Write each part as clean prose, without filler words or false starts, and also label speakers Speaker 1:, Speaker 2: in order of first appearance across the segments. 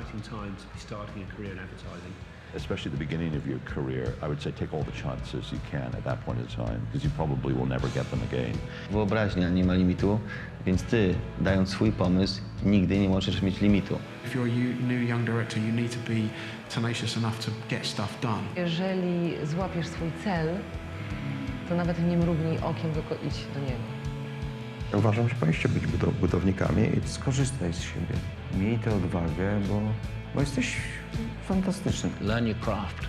Speaker 1: exciting time to be starting a career in advertising.
Speaker 2: Especially at the beginning of your career, I would say take all the chances you can at that point in time, because you probably will never get them again.
Speaker 3: Wyobraźnia nie ma limitu, więc ty, dając swój pomysł, nigdy nie możesz mieć limitu.
Speaker 4: If you're a new young director, you need to be tenacious enough to get stuff done.
Speaker 5: Jeżeli złapiesz swój cel, to nawet nie mrugnij okiem, tylko idź do niego.
Speaker 6: Uważam, że powinniście być budownikami i
Speaker 7: skorzystaj z siebie. Miej tę odwagę, bo jesteś fantastyczny.
Speaker 8: Learn your craft.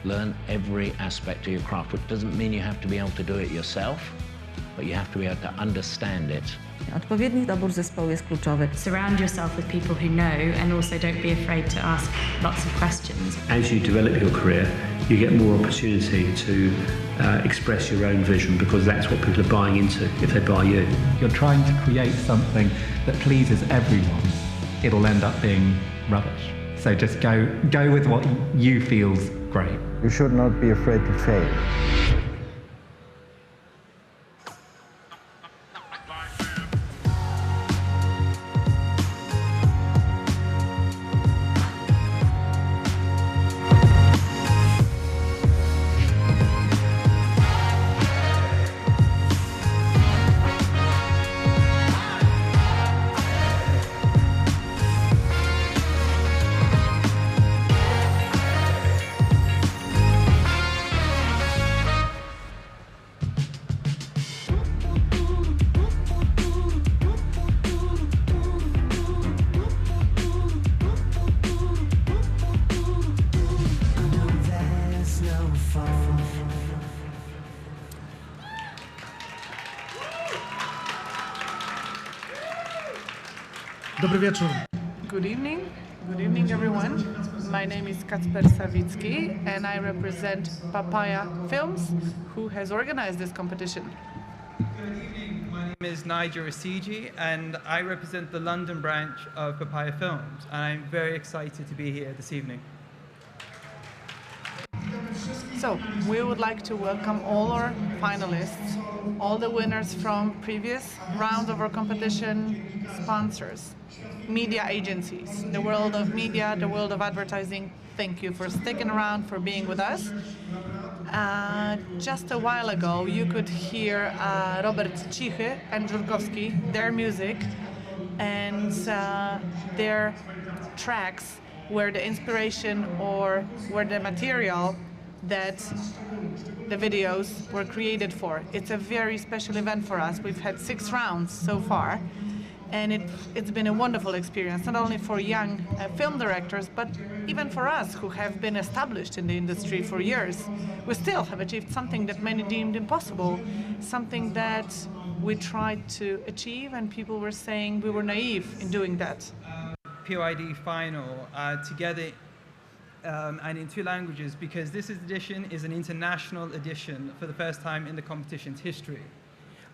Speaker 8: Learn every aspect of your craft, which doesn't mean you have to be able to do it yourself, but you have to be able to understand it.
Speaker 9: Odpowiedni dobór zespołu jest kluczowy.
Speaker 10: Surround yourself with people who know, and also don't be afraid to ask lots of questions.
Speaker 1: As you develop your career, you get more opportunity to express your own vision, because that's what people are buying into if they buy you.
Speaker 11: You're trying to create something that pleases everyone. It'll end up being rubbish. So just go with what you feel's great.
Speaker 7: You should not be afraid to fail.
Speaker 12: Dobry wieczór.
Speaker 13: Good evening everyone. My name is Kacper Sawicki and I represent Papaya Films, who has organized this competition.
Speaker 14: Good evening, my name is Nigel Rasiji and I represent the London branch of Papaya Films, and I'm very excited to be here this evening.
Speaker 13: So, we would like to welcome all our finalists, all the winners from previous rounds of our competition, sponsors, media agencies, the world of media, the world of advertising. Thank you for sticking around, for being with us. Just a while ago, you could hear Robert Cichy and Żurkowski, their music, and their tracks were the inspiration or were the material that the videos were created for. It's a very special event for us. We've had 6 rounds so far, and it's been a wonderful experience, not only for young film directors, but even for us who have been established in the industry for years. We still have achieved something that many deemed impossible, something that we tried to achieve, and people were saying we were naive in doing that.
Speaker 14: POID final together and in 2 languages, because this edition is an international edition for the first time in the competition's history.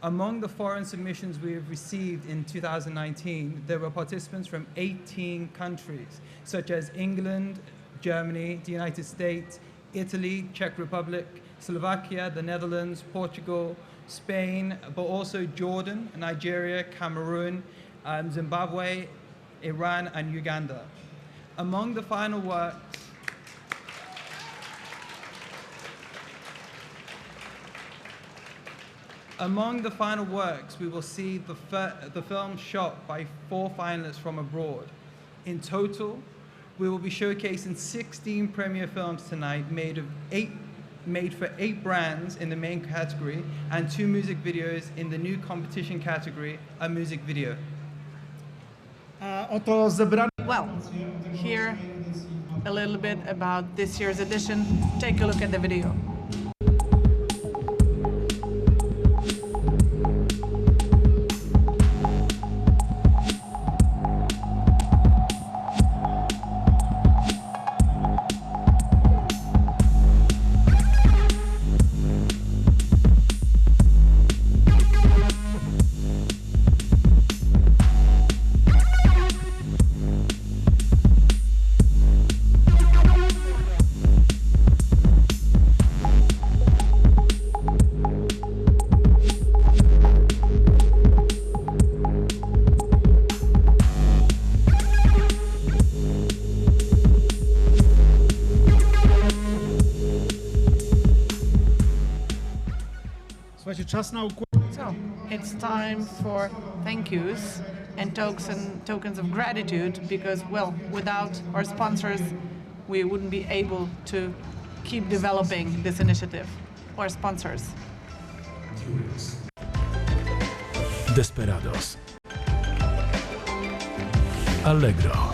Speaker 14: Among the foreign submissions we have received in 2019, there were participants from 18 countries, such as England, Germany, the United States, Italy, Czech Republic, Slovakia, the Netherlands, Portugal, Spain, but also Jordan, Nigeria, Cameroon, Zimbabwe, Iran, and Uganda. Among the final works, we will see the film shot by 4 finalists from abroad. In total, we will be showcasing 16 premiere films tonight, made for 8 brands in the main category, and 2 music videos in the new competition category, a music video.
Speaker 13: Well, here a little bit about this year's edition. Take a look at the video. So it's time for thank yous and tokens of gratitude because, well, without our sponsors, we wouldn't be able to keep developing this initiative. Our sponsors.
Speaker 12: Desperados, Allegro,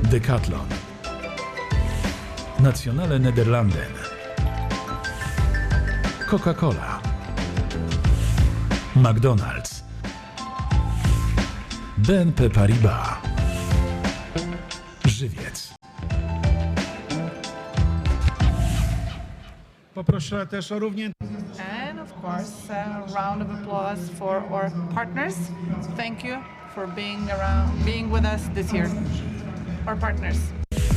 Speaker 12: Decathlon, Nationale Nederlanden, Coca-Cola, McDonald's, BNP Paribas, Żywiec.
Speaker 15: Poproszę też o równie...
Speaker 13: And of course, a round of applause for our partners. Thank you for being with us this year. Our partners.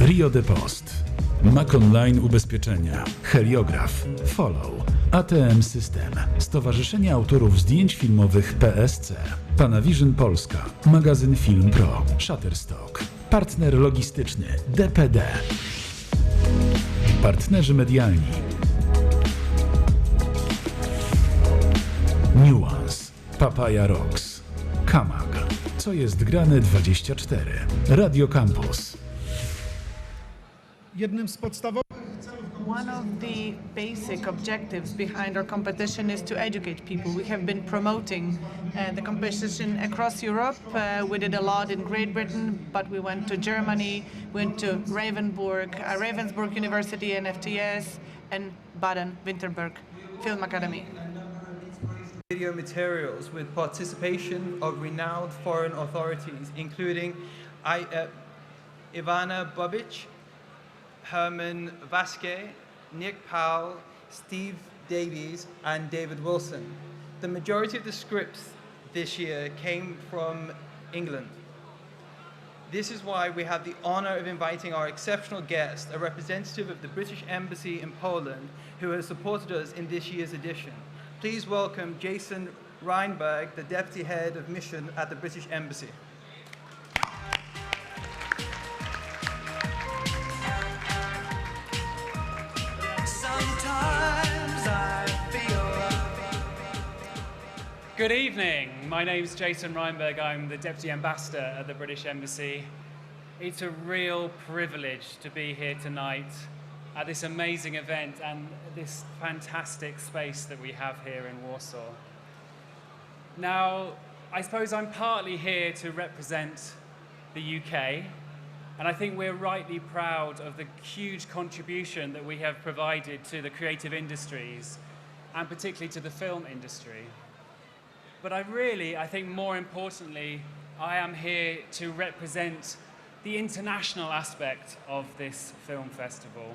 Speaker 12: Rio de Post, Mac Online Ubezpieczenia, Heliograf, Follow, ATM System, Stowarzyszenie Autorów Zdjęć Filmowych PSC, Panavision Polska, Magazyn Film Pro, Shutterstock, Partner Logistyczny DPD, Partnerzy Medialni Nuance, Papaya Rocks, Kamag, Co jest grane 24, Radio Campus.
Speaker 15: Jednym z podstawowych
Speaker 13: One of the basic objectives behind our competition is to educate people. We have been promoting the competition across Europe. We did a lot in Great Britain, but we went to Germany, went to Ravensburg University and FTS, and Baden-Württemberg Film Academy.
Speaker 14: Video materials with participation of renowned foreign authorities, including Ivana Bobic, Herman Vasquez, Nick Powell, Steve Davies, and David Wilson. The majority of the scripts this year came from England. This is why we have the honor of inviting our exceptional guest, a representative of the British Embassy in Poland, who has supported us in this year's edition. Please welcome Jason Reinberg, the Deputy Head of Mission at the British Embassy.
Speaker 16: Good evening. My name's Jason Reinberg. I'm the Deputy Ambassador at the British Embassy. It's a real privilege to be here tonight at this amazing event and this fantastic space that we have here in Warsaw. Now, I suppose I'm partly here to represent the UK, and I think we're rightly proud of the huge contribution that we have provided to the creative industries, and particularly to the film industry. But I think more importantly, I am here to represent the international aspect of this film festival.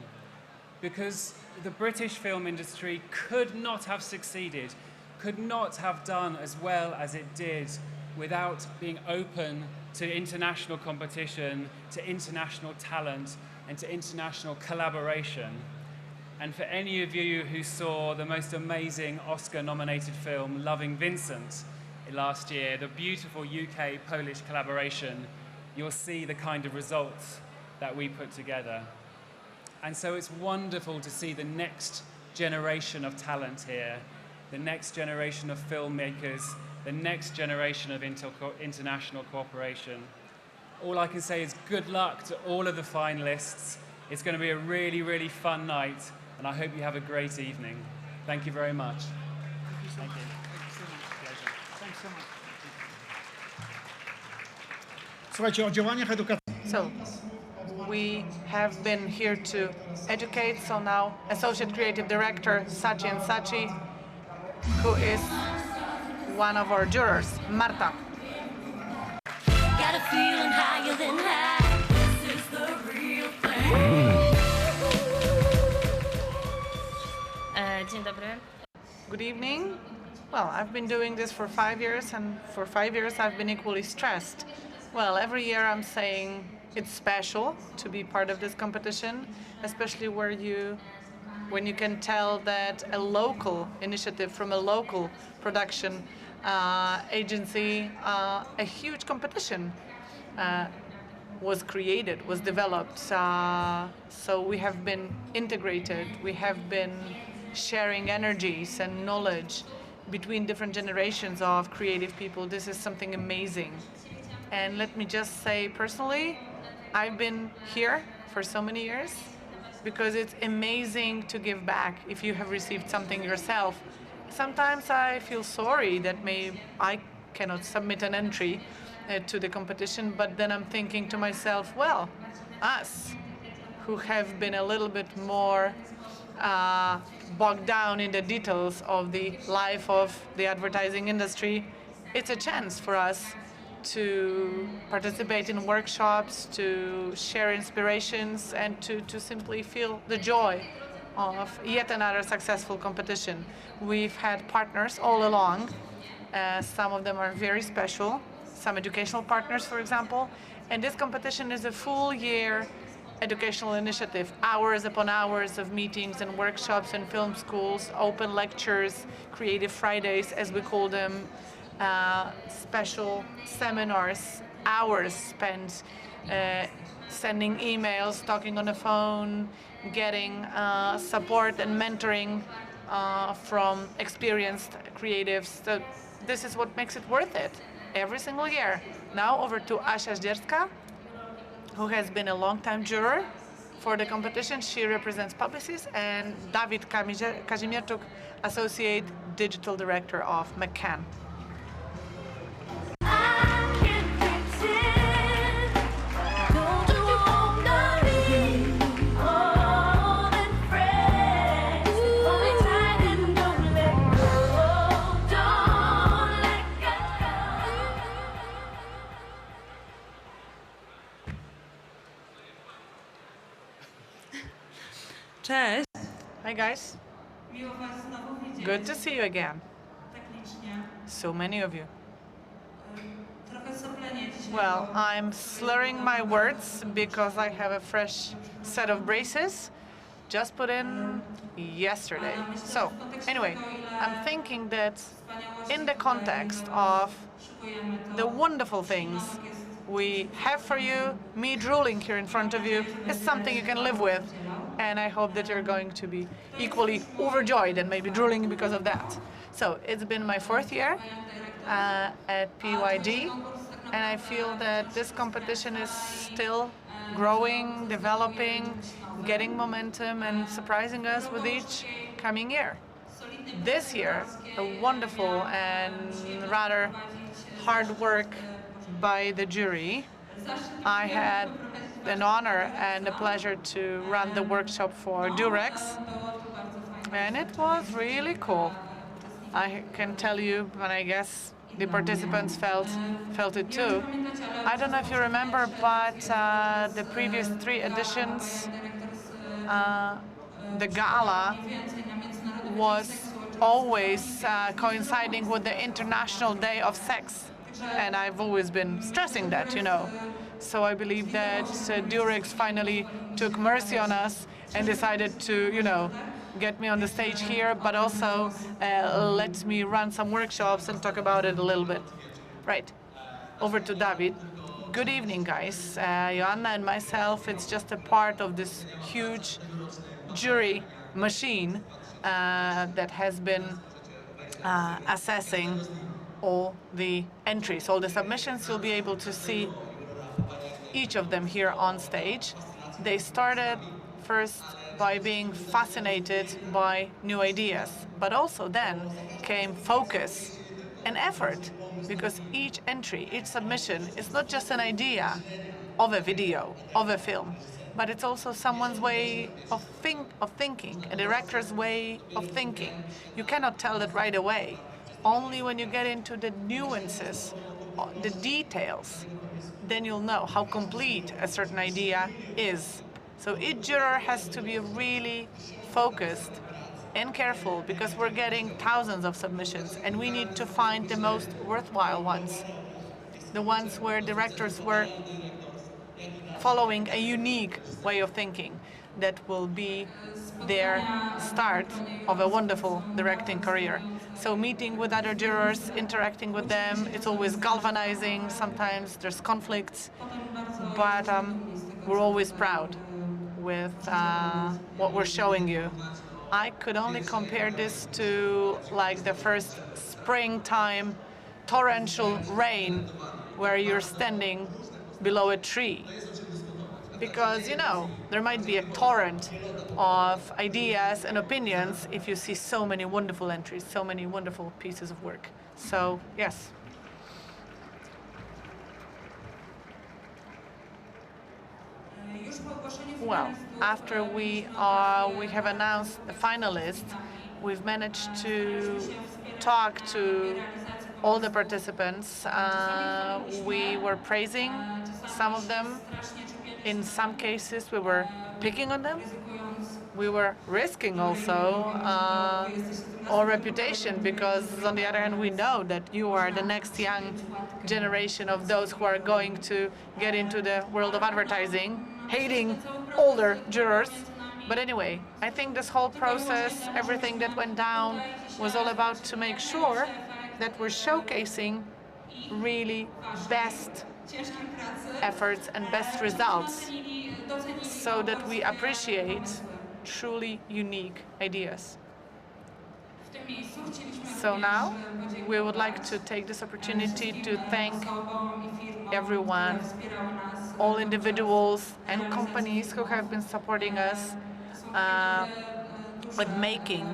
Speaker 16: Because the British film industry could not have succeeded, could not have done as well as it did without being open to international competition, to international talent, and to international collaboration. And for any of you who saw the most amazing Oscar-nominated film, Loving Vincent, last year, the beautiful UK-Polish collaboration, you'll see the kind of results that we put together. And so it's wonderful to see the next generation of talent here, the next generation of filmmakers, the next generation of international cooperation. All I can say is good luck to all of the finalists. It's going to be a really, really fun night, and I hope you have a great evening. Thank you very much. Thank you.
Speaker 15: Thanks so much. Słuchajcie, o działaniach edukacyjnych.
Speaker 13: So, we have been here to educate, so now Associate Creative Director Sachin Sachi, who is one of our jurors, Marta.
Speaker 17: Got a feeling higher than high. This is the real thing.
Speaker 10: Dzień dobry.
Speaker 13: Good evening. Well, I've been doing this for 5 years, and for 5 years I've been equally stressed. Well, every year I'm saying it's special to be part of this competition, especially when you can tell that a local initiative from a local production agency, a huge competition was created, was developed. So we have been integrated, we have been sharing energies and knowledge between different generations of creative people. This is something amazing. And let me just say personally, I've been here for so many years because it's amazing to give back if you have received something yourself. Sometimes I feel sorry that I cannot submit an entry to the competition, but then I'm thinking to myself, well, us who have been a little bit more bogged down in the details of the life of the advertising industry, it's a chance for us to participate in workshops, to share inspirations, and to simply feel the joy of yet another successful competition. We've had partners all along. Some of them are very special, some educational partners, for example. And this competition is a full year educational initiative, hours upon hours of meetings and workshops in film schools, open lectures, creative Fridays, as we call them, special seminars, hours spent sending emails, talking on the phone, getting support and mentoring from experienced creatives. So this is what makes it worth it every single year. Now over to Asia Zdzierska, who has been a long-time juror for the competition. She represents Publicis, and Dawid Kazimierczuk, Associate Digital Director of McCann.
Speaker 9: Cześć.
Speaker 13: Hi guys. Good to see you again. So many of you. Well, I'm slurring my words because I have a fresh set of braces just put in yesterday. So, anyway, I'm thinking that in the context of the wonderful things we have for you, me drooling here in front of you is something you can live with. And I hope that you're going to be equally overjoyed and maybe drooling because of that. So it's been my 4th year at PYD, and I feel that this competition is still growing, developing, getting momentum, and surprising us with each coming year. This year, a wonderful and rather hard work by the jury. I had an honor and a pleasure to run the workshop for Durex, and it was really cool. I can tell you, and I guess the participants felt it too. I don't know if you remember, but the previous 3 editions, the gala was always coinciding with the International Day of Sex, and I've always been stressing that, you know. So I believe that Durex finally took mercy on us and decided to, you know, get me on the stage here, but also let me run some workshops and talk about it a little bit. Right, over to David. Good evening, guys. Joanna and myself, it's just a part of this huge jury machine that has been assessing all the entries, all the submissions. You'll be able to see each of them here on stage. They started first by being fascinated by new ideas, but also then came focus and effort, because each entry, each submission is not just an idea of a video, of a film, but it's also someone's way of thinking, a director's way of thinking. You cannot tell that right away. Only when you get into the nuances, the details, then you'll know how complete a certain idea is. So each juror has to be really focused and careful, because we're getting thousands of submissions and we need to find the most worthwhile ones. The ones where directors were following a unique way of thinking that will be their start of a wonderful directing career. So meeting with other jurors, interacting with them, it's always galvanizing. Sometimes there's conflicts, but we're always proud with what we're showing you. I could only compare this to like the first springtime torrential rain where you're standing below a tree. Because, you know, there might be a torrent of ideas and opinions if you see so many wonderful entries, so many wonderful pieces of work. So, yes. Well, after we have announced the finalists, we've managed to talk to all the participants. We were praising some of them. In some cases, we were picking on them. We were risking also our reputation because, on the other hand, we know that you are the next young generation of those who are going to get into the world of advertising, hating older jurors. But anyway, I think this whole process, everything that went down, was all about to make sure that we're showcasing really best efforts and best results so that we appreciate truly unique ideas. So now we would like to take this opportunity to thank everyone, all individuals and companies who have been supporting us with making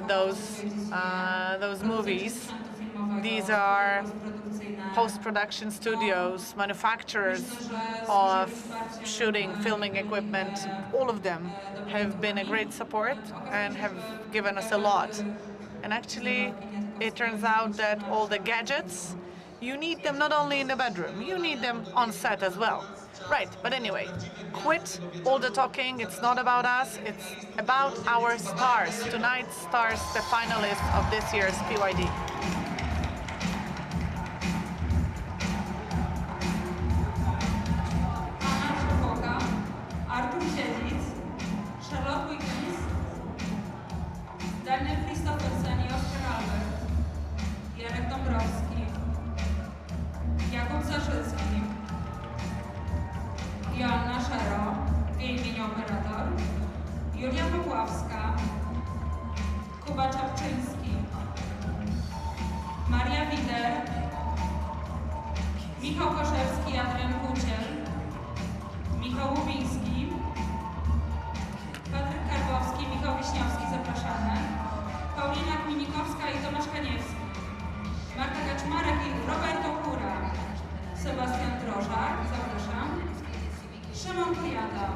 Speaker 13: those movies. These are post-production studios, manufacturers of shooting, filming equipment. All of them have been a great support and have given us a lot. And actually, it turns out that all the gadgets, you need them not only in the bedroom, you need them on set as well. Right, but anyway, quit all the talking. It's not about us, it's about our stars. Tonight's stars, the finalists of this year's PYD.
Speaker 17: Daniel Christophersen i Oskar Albert, Jarek Dąbrowski, Jakub Zarzylski, Joanna Szero, w jej imieniu operator, Julia Popławska, Kuba Czapczyński, Maria Wider, Michał Koszewski, Adrian Kuciel, Michał Łubiński, Patryk Karbowski, Michał Wiśniowski, zapraszamy. Paulina Kminikowska i Tomasz Kaniewski. Marta Kaczmarek i Roberto Kura. Sebastian Drożak, zapraszam. Szymon Kujata.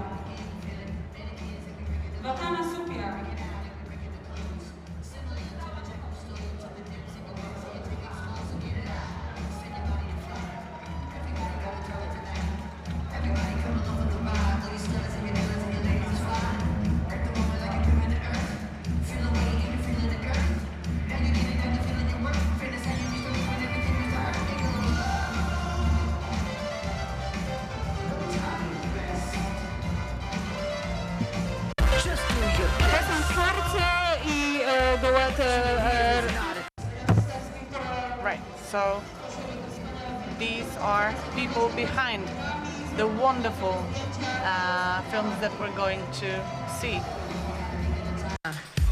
Speaker 17: Watana Supiak.
Speaker 13: Right, so these are people behind the wonderful films that we're going to see.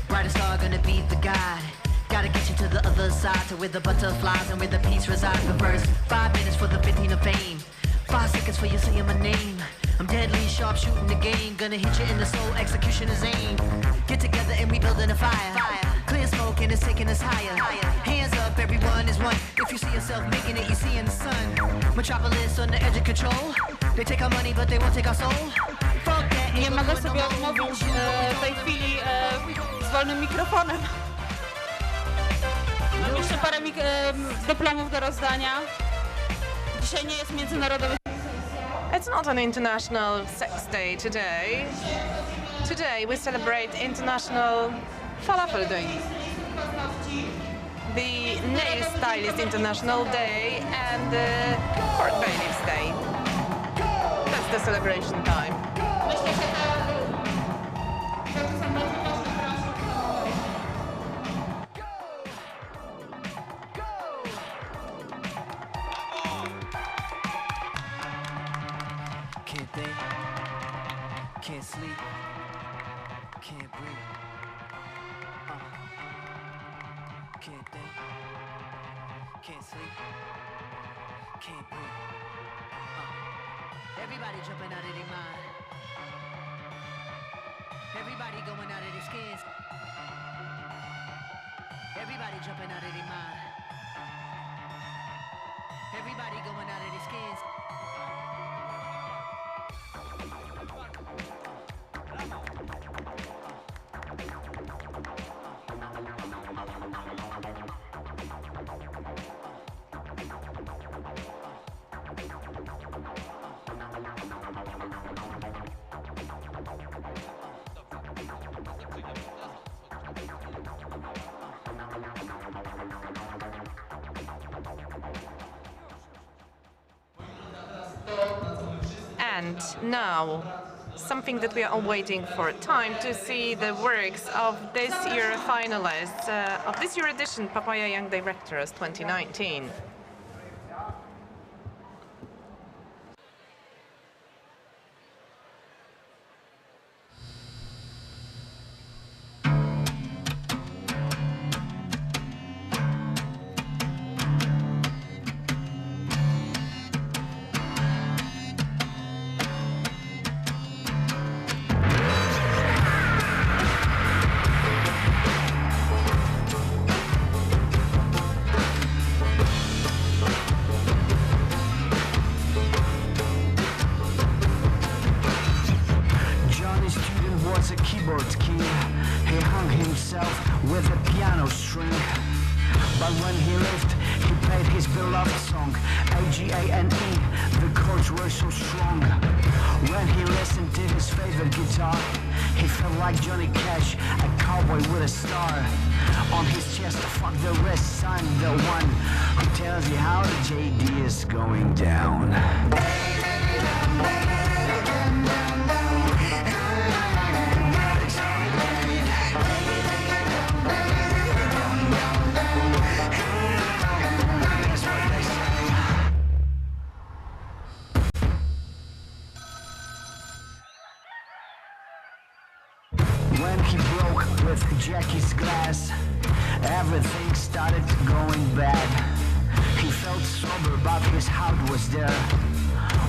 Speaker 18: Brightest star gonna be the guide. Gotta get you to the other side, to where the butterflies and where the peace resides. The first 5 minutes for the 15 of fame, 5 seconds for you saying my name. I'm deadly sharp shooting the game, gonna hit you in the soul, executioner's aim. Get together and we building a fire. Clear smoke and it's taking us higher. Hands up, everyone is one. If you see yourself making it, you see in the sun. Metropolis on the edge of control. They take our money, but they won't take our soul. Fuck that.
Speaker 19: Nie mogę sobie odmówić w tej chwili z wolnym mikrofonem. Mam jeszcze parę dyplomów do rozdania. Dzisiaj nie jest międzynarodowy.
Speaker 20: It's not an international sex day today. Today we celebrate International Falafel Day, the Nail Stylist International Day, and the Pork Bailiff's Day. That's the celebration time.
Speaker 18: Can't think, can't sleep, Can't breathe. Can't think. Can't sleep. Can't breathe. Everybody jumping out of their mind. Everybody going out of their skins. Everybody jumping out of their mind. Everybody going out of their skins.
Speaker 20: And now, something that we are all waiting for, time to see the works of this year finalists of this year edition Papaya Young Directors 2019.
Speaker 18: When he broke with Jackie's glass, everything started going bad. He felt sober, but his heart was there.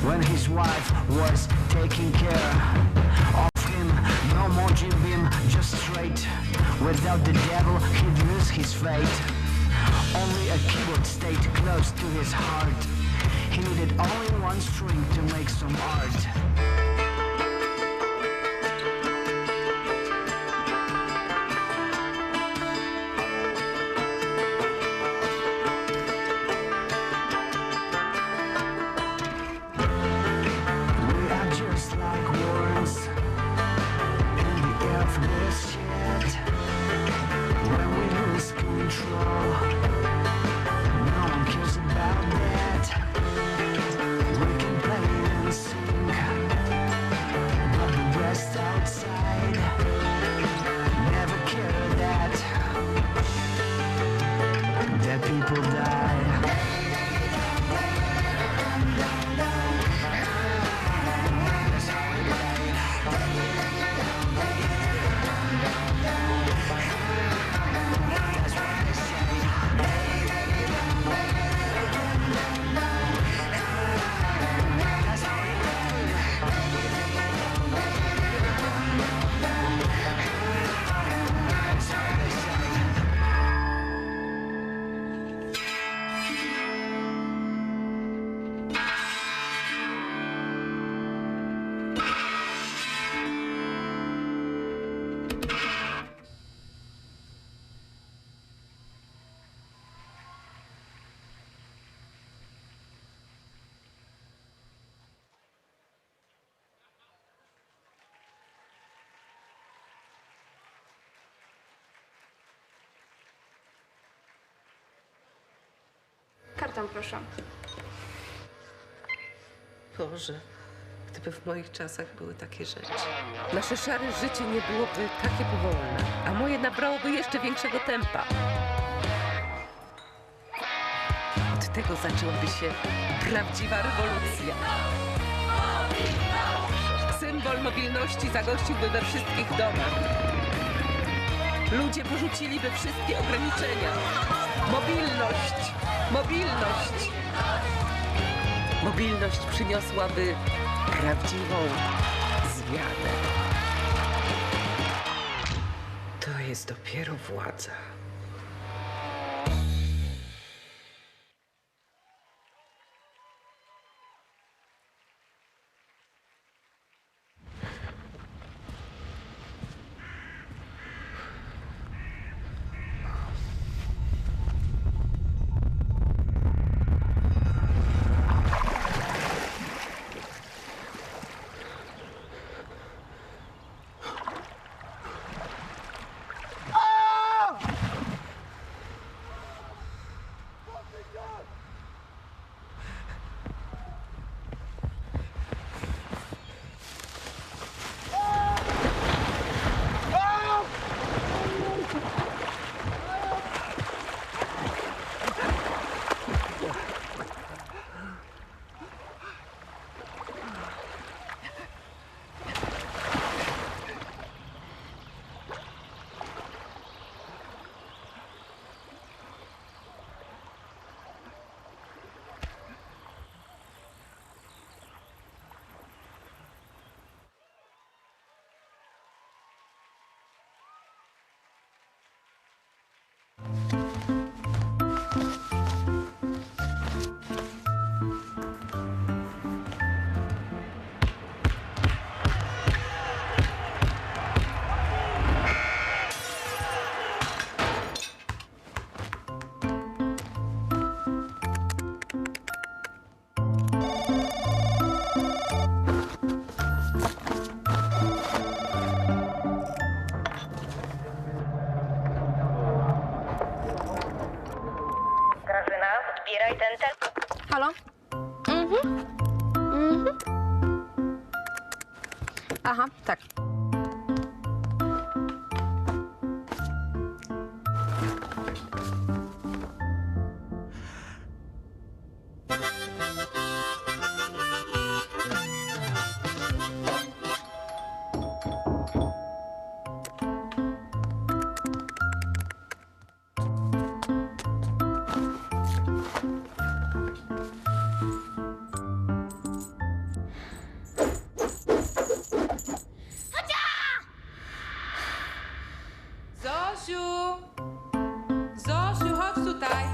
Speaker 18: When his wife was taking care of him, no more Jim Beam, just straight. Without the devil, he'd lose his fate. Only a keyboard stayed close to his heart. He needed only one string to make some art.
Speaker 20: Kartą, proszę.
Speaker 21: Boże, gdyby w moich czasach były takie rzeczy. Nasze szare życie nie byłoby takie powolne, a moje nabrałoby jeszcze większego tempa. Od tego zaczęłaby się prawdziwa rewolucja. Syn symbol mobilności zagościłby we wszystkich domach. Ludzie porzuciliby wszystkie ograniczenia. Mobilność! Mobilność! Mobilność przyniosłaby prawdziwą zmianę. To jest dopiero władza.
Speaker 2: Odbieraj ten telefon. Halo? Aha, tak.
Speaker 21: Zosiu! Zosiu, chodź tutaj!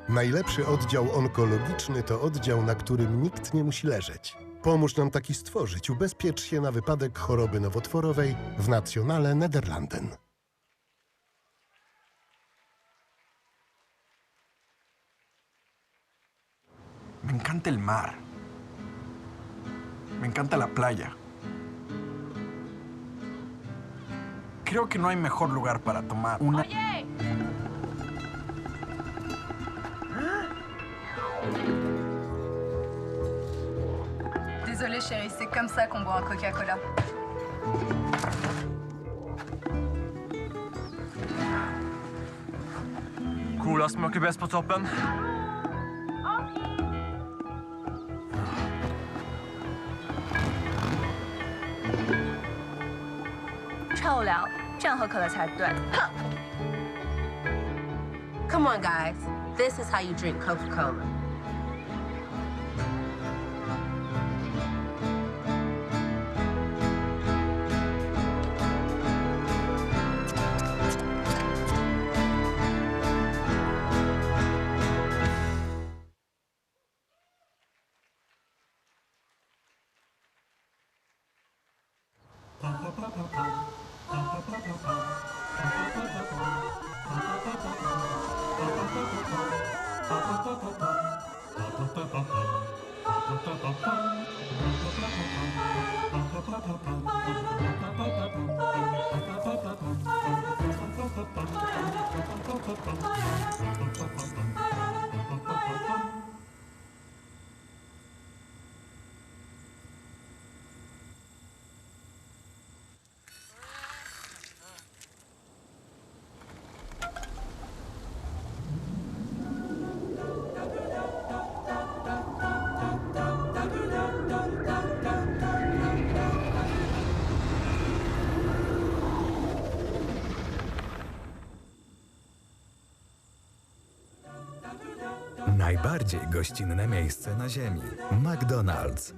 Speaker 22: Najlepszy oddział onkologiczny to oddział, na którym nikt nie musi leżeć. Pomóż nam taki stworzyć. Ubezpiecz się na wypadek choroby nowotworowej w Nationale Nederlanden.
Speaker 15: Me encanta el mar. Me encanta la playa. Creo que no hay mejor lugar para tomar una...
Speaker 19: Oye!
Speaker 23: Désolée chérie, c'est comme ça qu'on boit un Coca-Cola.
Speaker 24: Coolast smakar bäst på toppen.
Speaker 23: 臭聊，这样喝可乐才对。
Speaker 21: Come on, guys. This is how you drink Coca-Cola.
Speaker 3: Najbardziej gościnne miejsce na ziemi. McDonald's.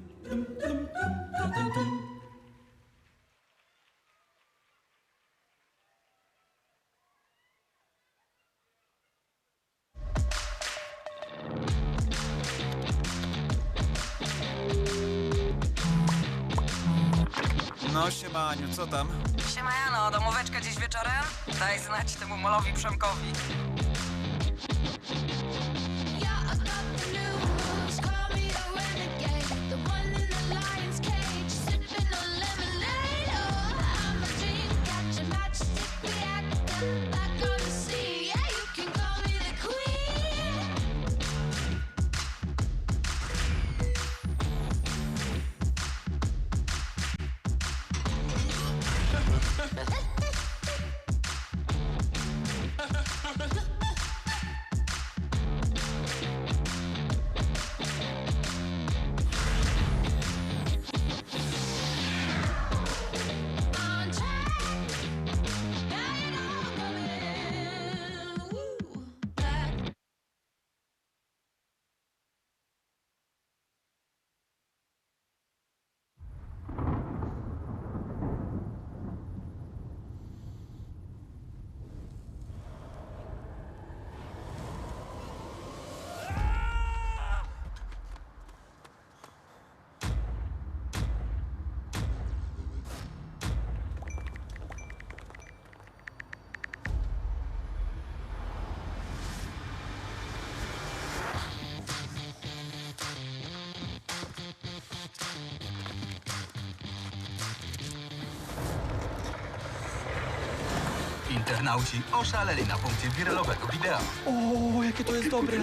Speaker 4: No siema Aniu, co tam?
Speaker 5: Siema Jano, domóweczka dziś wieczorem? Daj znać temu molowi Przemkowi.
Speaker 6: Internauci oszaleli na punkcie wiralowego wideo.
Speaker 25: O, jakie to jest dobre!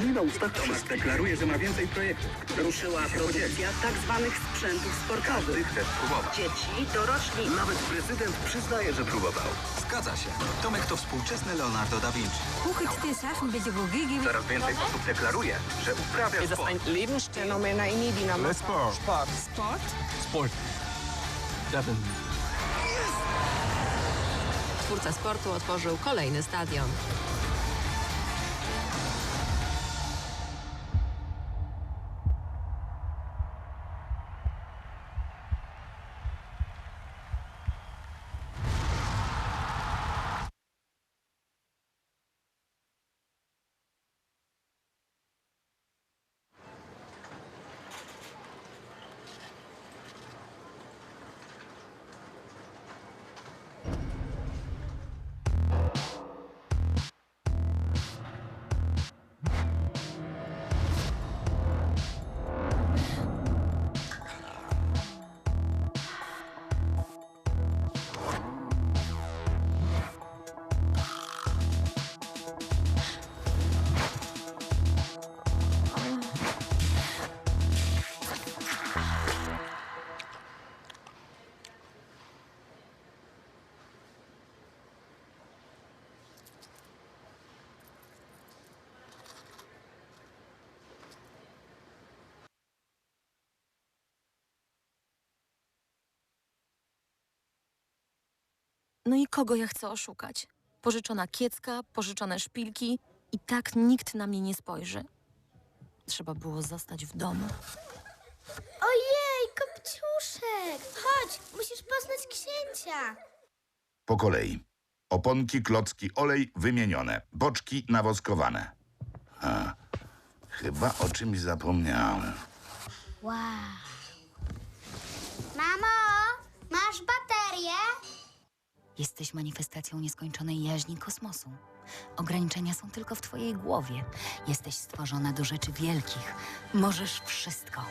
Speaker 25: Tomasz deklaruje, że ma więcej projektów. Ruszyła produkcja tak zwanych sprzętów sportowych.
Speaker 6: Każdy chce spróbować.
Speaker 25: Dzieci, dorośli.
Speaker 6: Nawet prezydent przyznaje, że próbował. Zgadza się. Tomek to współczesny Leonardo da Vinci. Coraz więcej osób deklaruje, że uprawia sport.
Speaker 25: Sport.
Speaker 6: Sport.
Speaker 25: Sport?
Speaker 6: Sport. Definitely.
Speaker 26: Twórca sportu otworzył kolejny stadion.
Speaker 27: No i kogo ja chcę oszukać? Pożyczona kiecka, pożyczone szpilki i tak nikt na mnie nie spojrzy. Trzeba było zostać w domu.
Speaker 28: Ojej, Kopciuszek! Chodź, musisz poznać księcia.
Speaker 29: Po kolei. Oponki, klocki, olej wymienione. Boczki nawoskowane. Chyba o czymś zapomniałem.
Speaker 28: Wow. Mamo, masz baterię?
Speaker 1: Jesteś manifestacją nieskończonej jaźni kosmosu. Ograniczenia są tylko w twojej głowie. Jesteś stworzona do rzeczy wielkich. Możesz wszystko.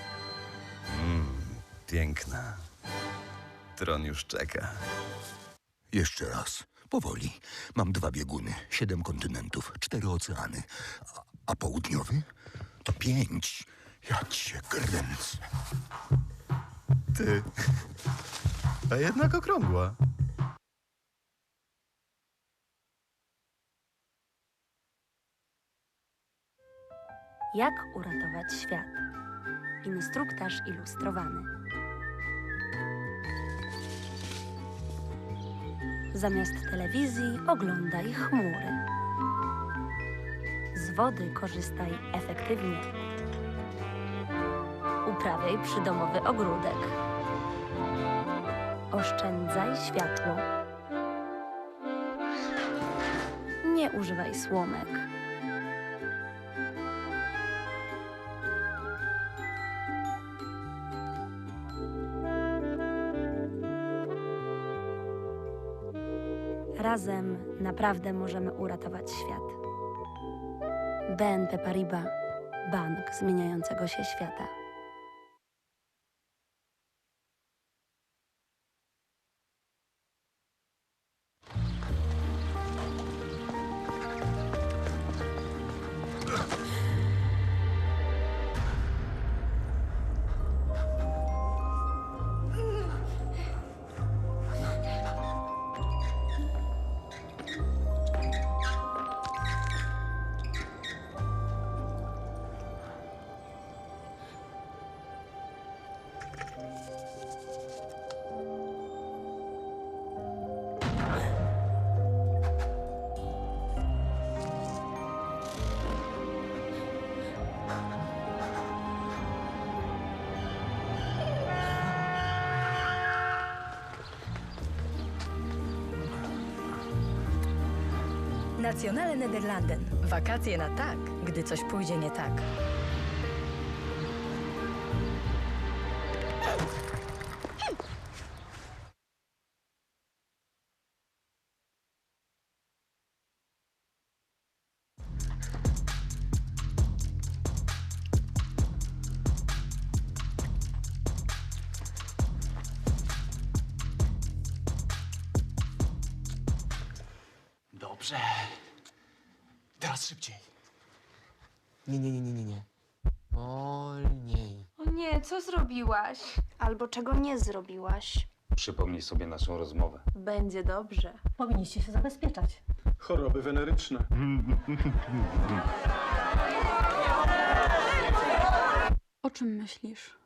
Speaker 4: Piękna. Tron już czeka.
Speaker 7: Jeszcze raz. Powoli. Mam 2 bieguny, 7 kontynentów, 4 oceany. A południowy? To 5. Jak się kręcę.
Speaker 4: Ty. A jednak okrągła.
Speaker 8: Jak uratować świat? Instruktaż ilustrowany. Zamiast telewizji oglądaj chmury. Z wody korzystaj efektywnie. Uprawiaj przydomowy ogródek. Oszczędzaj światło. Nie używaj słomek. Razem naprawdę możemy uratować świat. BNP Paribas, bank zmieniającego się świata.
Speaker 10: Nationale Nederlanden. Wakacje na tak, gdy coś pójdzie nie tak.
Speaker 11: Dobrze. Teraz szybciej. Nie. Wolniej.
Speaker 12: O nie, co zrobiłaś? Albo czego nie zrobiłaś?
Speaker 14: Przypomnij sobie naszą rozmowę.
Speaker 12: Będzie dobrze.
Speaker 10: Powinniście się zabezpieczać.
Speaker 11: Choroby weneryczne.
Speaker 12: O czym myślisz?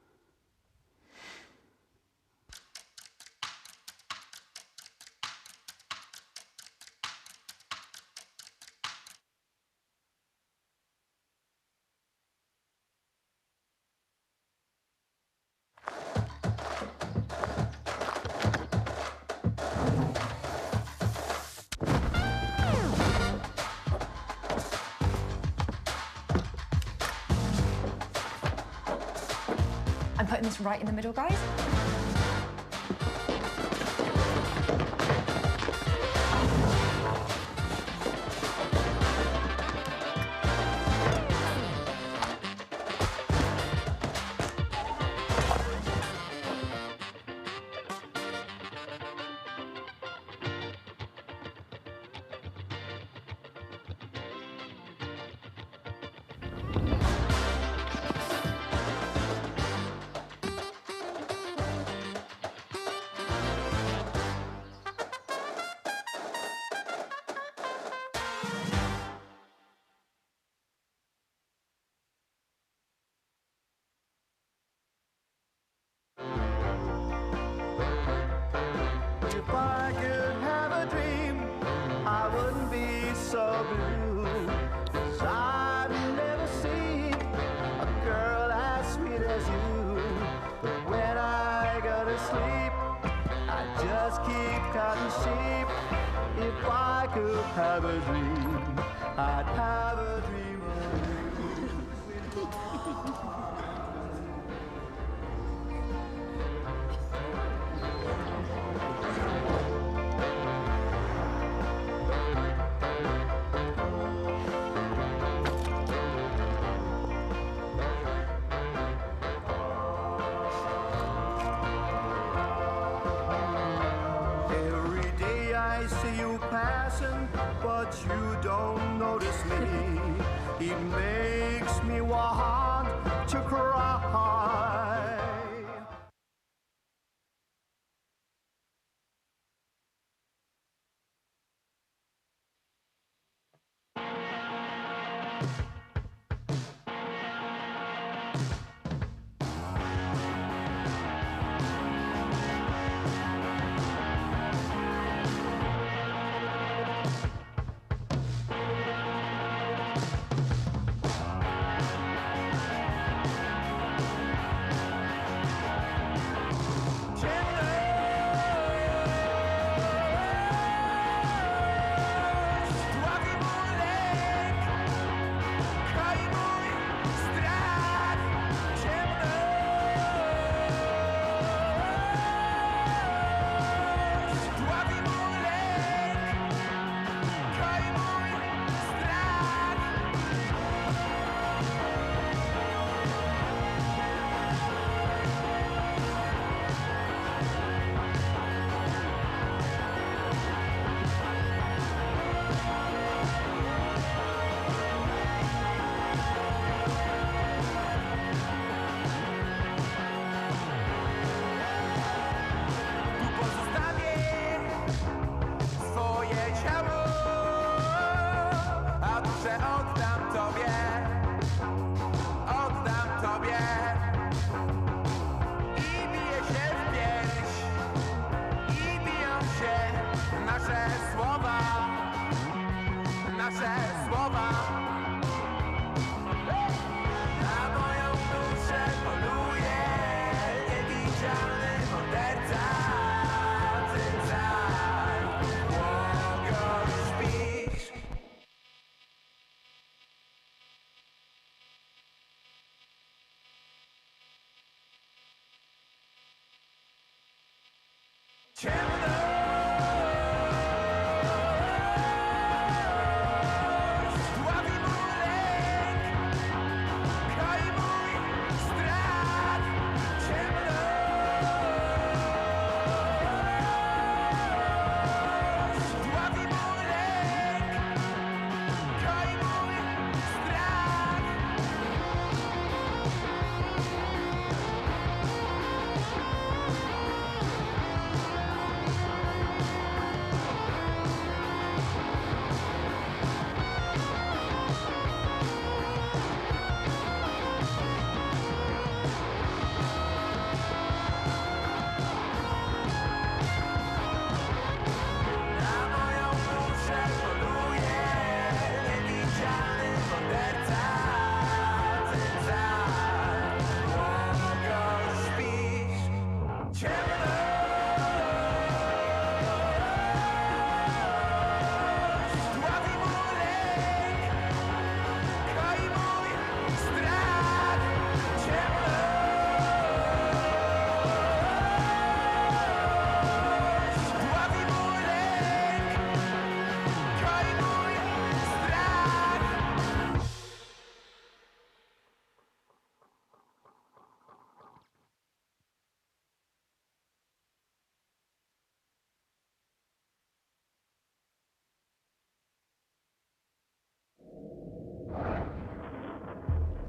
Speaker 10: I'm putting this right in the middle, guys.
Speaker 16: If I could have a dream, I wouldn't be so blue. 'Cause I've never seen a girl as sweet as you. But when I go to sleep, I just keep counting sheep. If I could have a dream, I'd have a dream of you. see you passing, but you don't notice me. It makes me want to cry.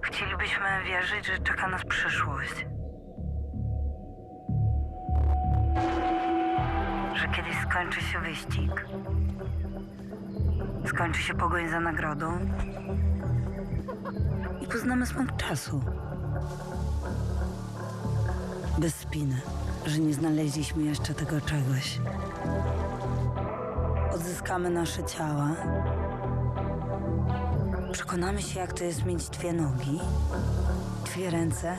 Speaker 2: Chcielibyśmy wierzyć, że czeka nas przyszłość. Że kiedyś skończy się wyścig. Skończy się pogoń za nagrodą. I poznamy smak czasu. Bez spiny, że nie znaleźliśmy jeszcze tego czegoś. Odzyskamy nasze ciała. Przekonamy się, jak to jest mieć 2 nogi, 2 ręce,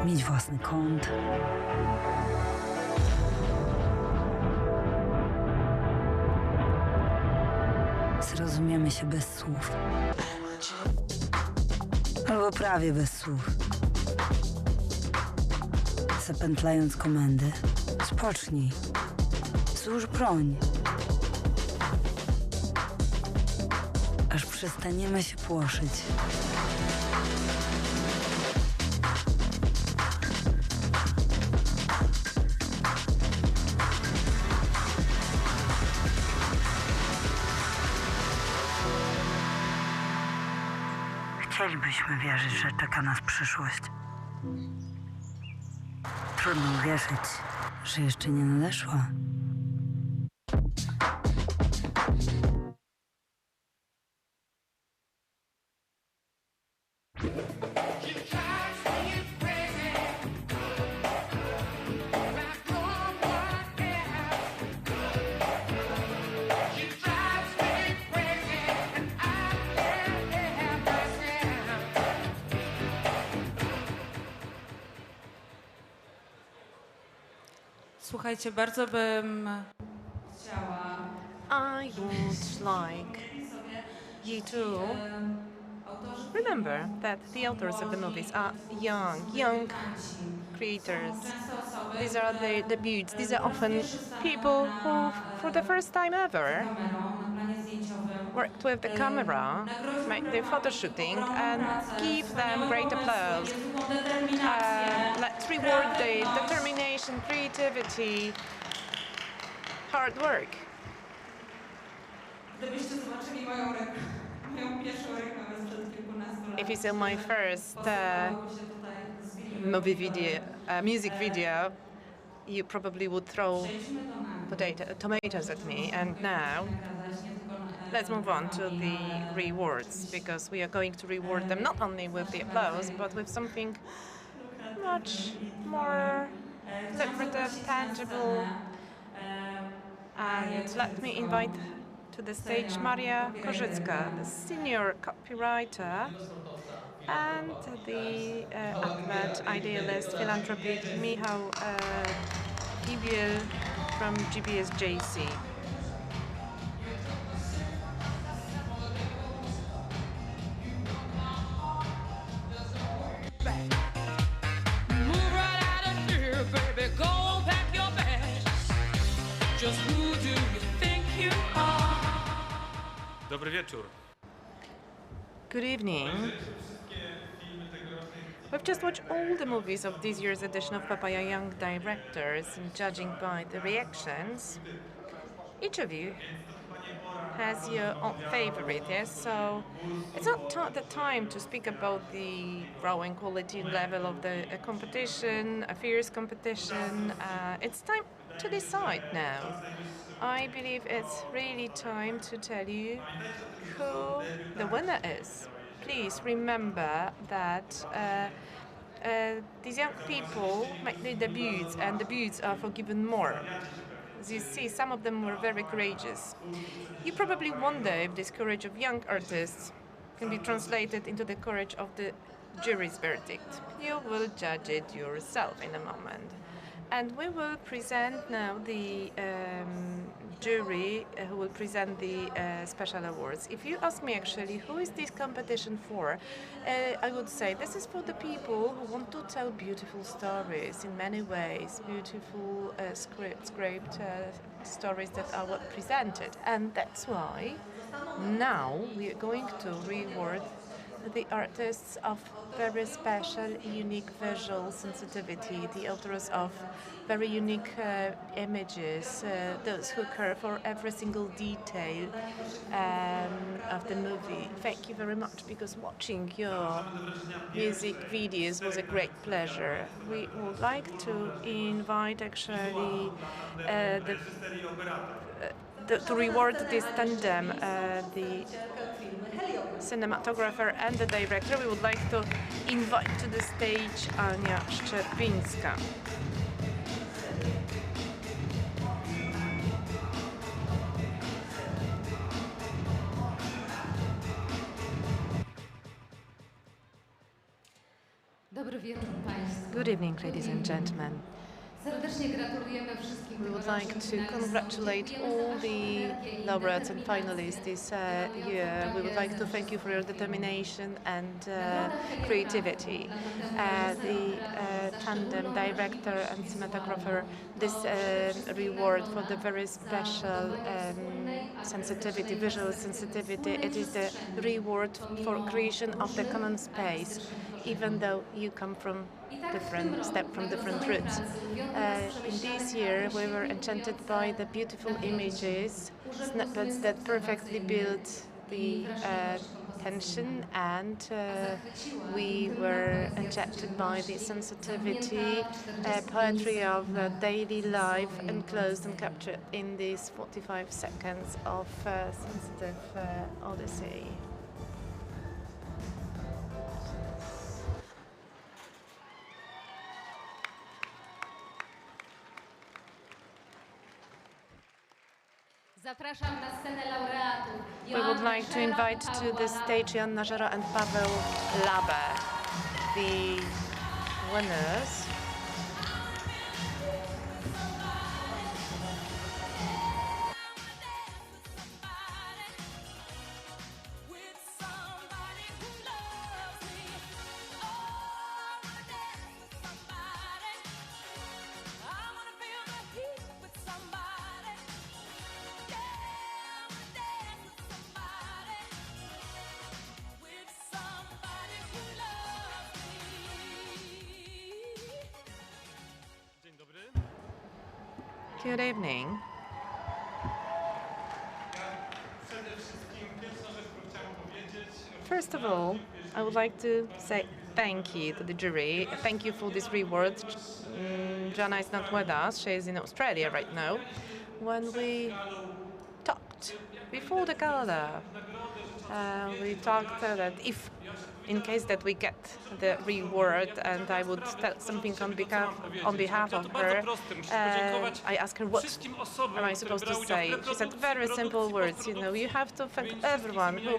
Speaker 2: mieć własny kąt. Zrozumiemy się bez słów. Albo prawie bez słów. Zapętlając komendy. Spocznij. Złóż broń. Aż przestaniemy się płoszyć. Chcielibyśmy wierzyć, że czeka nas przyszłość. Trudno uwierzyć, że jeszcze nie nadeszła.
Speaker 9: Słuchajcie, bardzo bym chciała...
Speaker 13: I would like you to remember that the authors of the movies are young creators. These are the debuts. These are often people who, for the first time ever, worked with the camera, make the photo shooting, and give them great applause. Let's reward the determination, creativity, hard work. If you saw my first music video, you probably would throw tomatoes at me. And now, let's move on to the rewards, because we are going to reward them not only with the applause, but with something much more lucrative, tangible. And let me invite to the stage Maria Korzycka, the senior copywriter, and the athlete, idealist, philanthropic Michał Ibiel from GBSJC.
Speaker 15: Dobry wieczór.
Speaker 13: Good evening. We've just watched all the movies of this year's edition of Papaya Young Directors, and judging by the reactions, each of you has your own favorite, yes? So it's not the time to speak about the growing quality and level of the competition, a fierce competition. It's time to decide now. I believe it's really time to tell you who the winner is. Please remember that these young people make their debuts, and debuts are forgiven more. As you see, some of them were very courageous. You probably wonder if this courage of young artists can be translated into the courage of the jury's verdict. You will judge it yourself in a moment. And we will present now the jury who will present the special awards. If you ask me actually, who is this competition for, I would say this is for the people who want to tell beautiful stories in many ways, beautiful scripts, great stories that are what presented. And that's why now we are going to reward the artists of very special, unique visual sensitivity, the authors of very unique images, those who care for every single detail of the movie. Thank you very much, because watching your music videos was a great pleasure. We would like to invite actually to reward this tandem, the cinematographer and the director. We would like to invite to the stage Ania Szczerbińska.
Speaker 17: Dobry wieczór Państwu.
Speaker 13: Good evening, ladies and gentlemen.
Speaker 17: Serdecznie gratulujemy wszystkim.
Speaker 13: We would like to congratulate all the laureates and finalists this year. We would like to thank you for your determination and creativity. The tandem director and cinematographer, this reward for the very special sensitivity, visual sensitivity, it is the reward for creation of the common space, even though you come from different roots. In this year, we were enchanted by the beautiful images, snippets that perfectly build the attention, and we were injected by the sensitivity, poetry of daily life, enclosed and captured in these 45 seconds of sensitive odyssey. We would like to invite to the stage Joanna Żera and Paweł Labę, the winners. Good evening. First of all, I would like to say thank you to the jury. Thank you for this reward. Joanna is not with us. She is in Australia right now. When we talked before the gala, we talked that if, in case that we get the reward, and I would tell something on behalf of her, I asked her, what am I supposed to say? She said very simple words, you know, you have to thank everyone who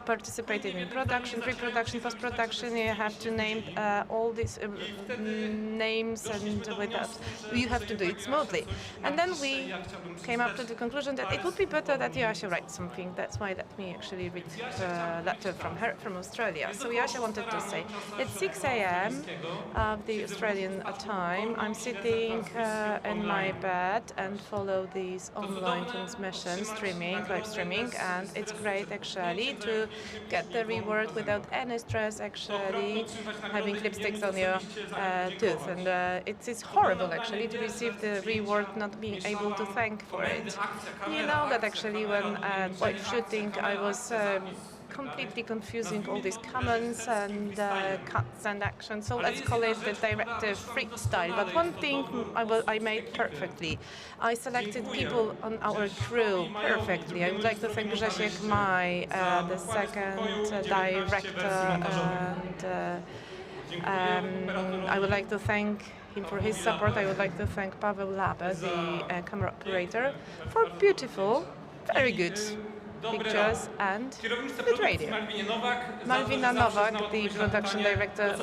Speaker 13: participated in production, pre-production, post-production. You have to name all these names, and with that, you have to do it smoothly. And then we came up to the conclusion that it would be better that Joasia writes something. That's why let me actually read a letter from her from Australia. So Joasia wanted to say, it's 6 a.m. of the Australian time. I'm sitting in my bed and follow these online transmissions, live streaming, and it's great actually to get the reward without any stress, actually having lipsticks on your tooth. And it is horrible actually to receive the reward not being able to thank for it. You know that actually when while shooting I was completely confusing all these comments and cuts and actions. So let's call it the directive freestyle. But one thing I made perfectly. I selected people on our crew perfectly. I would like to thank Grzesiek Maj, the second director, and I would like to thank him for his support. I would like to thank Paweł Labę, the camera operator, for beautiful, very good pictures and good radio. Malwina Nowak, the production director,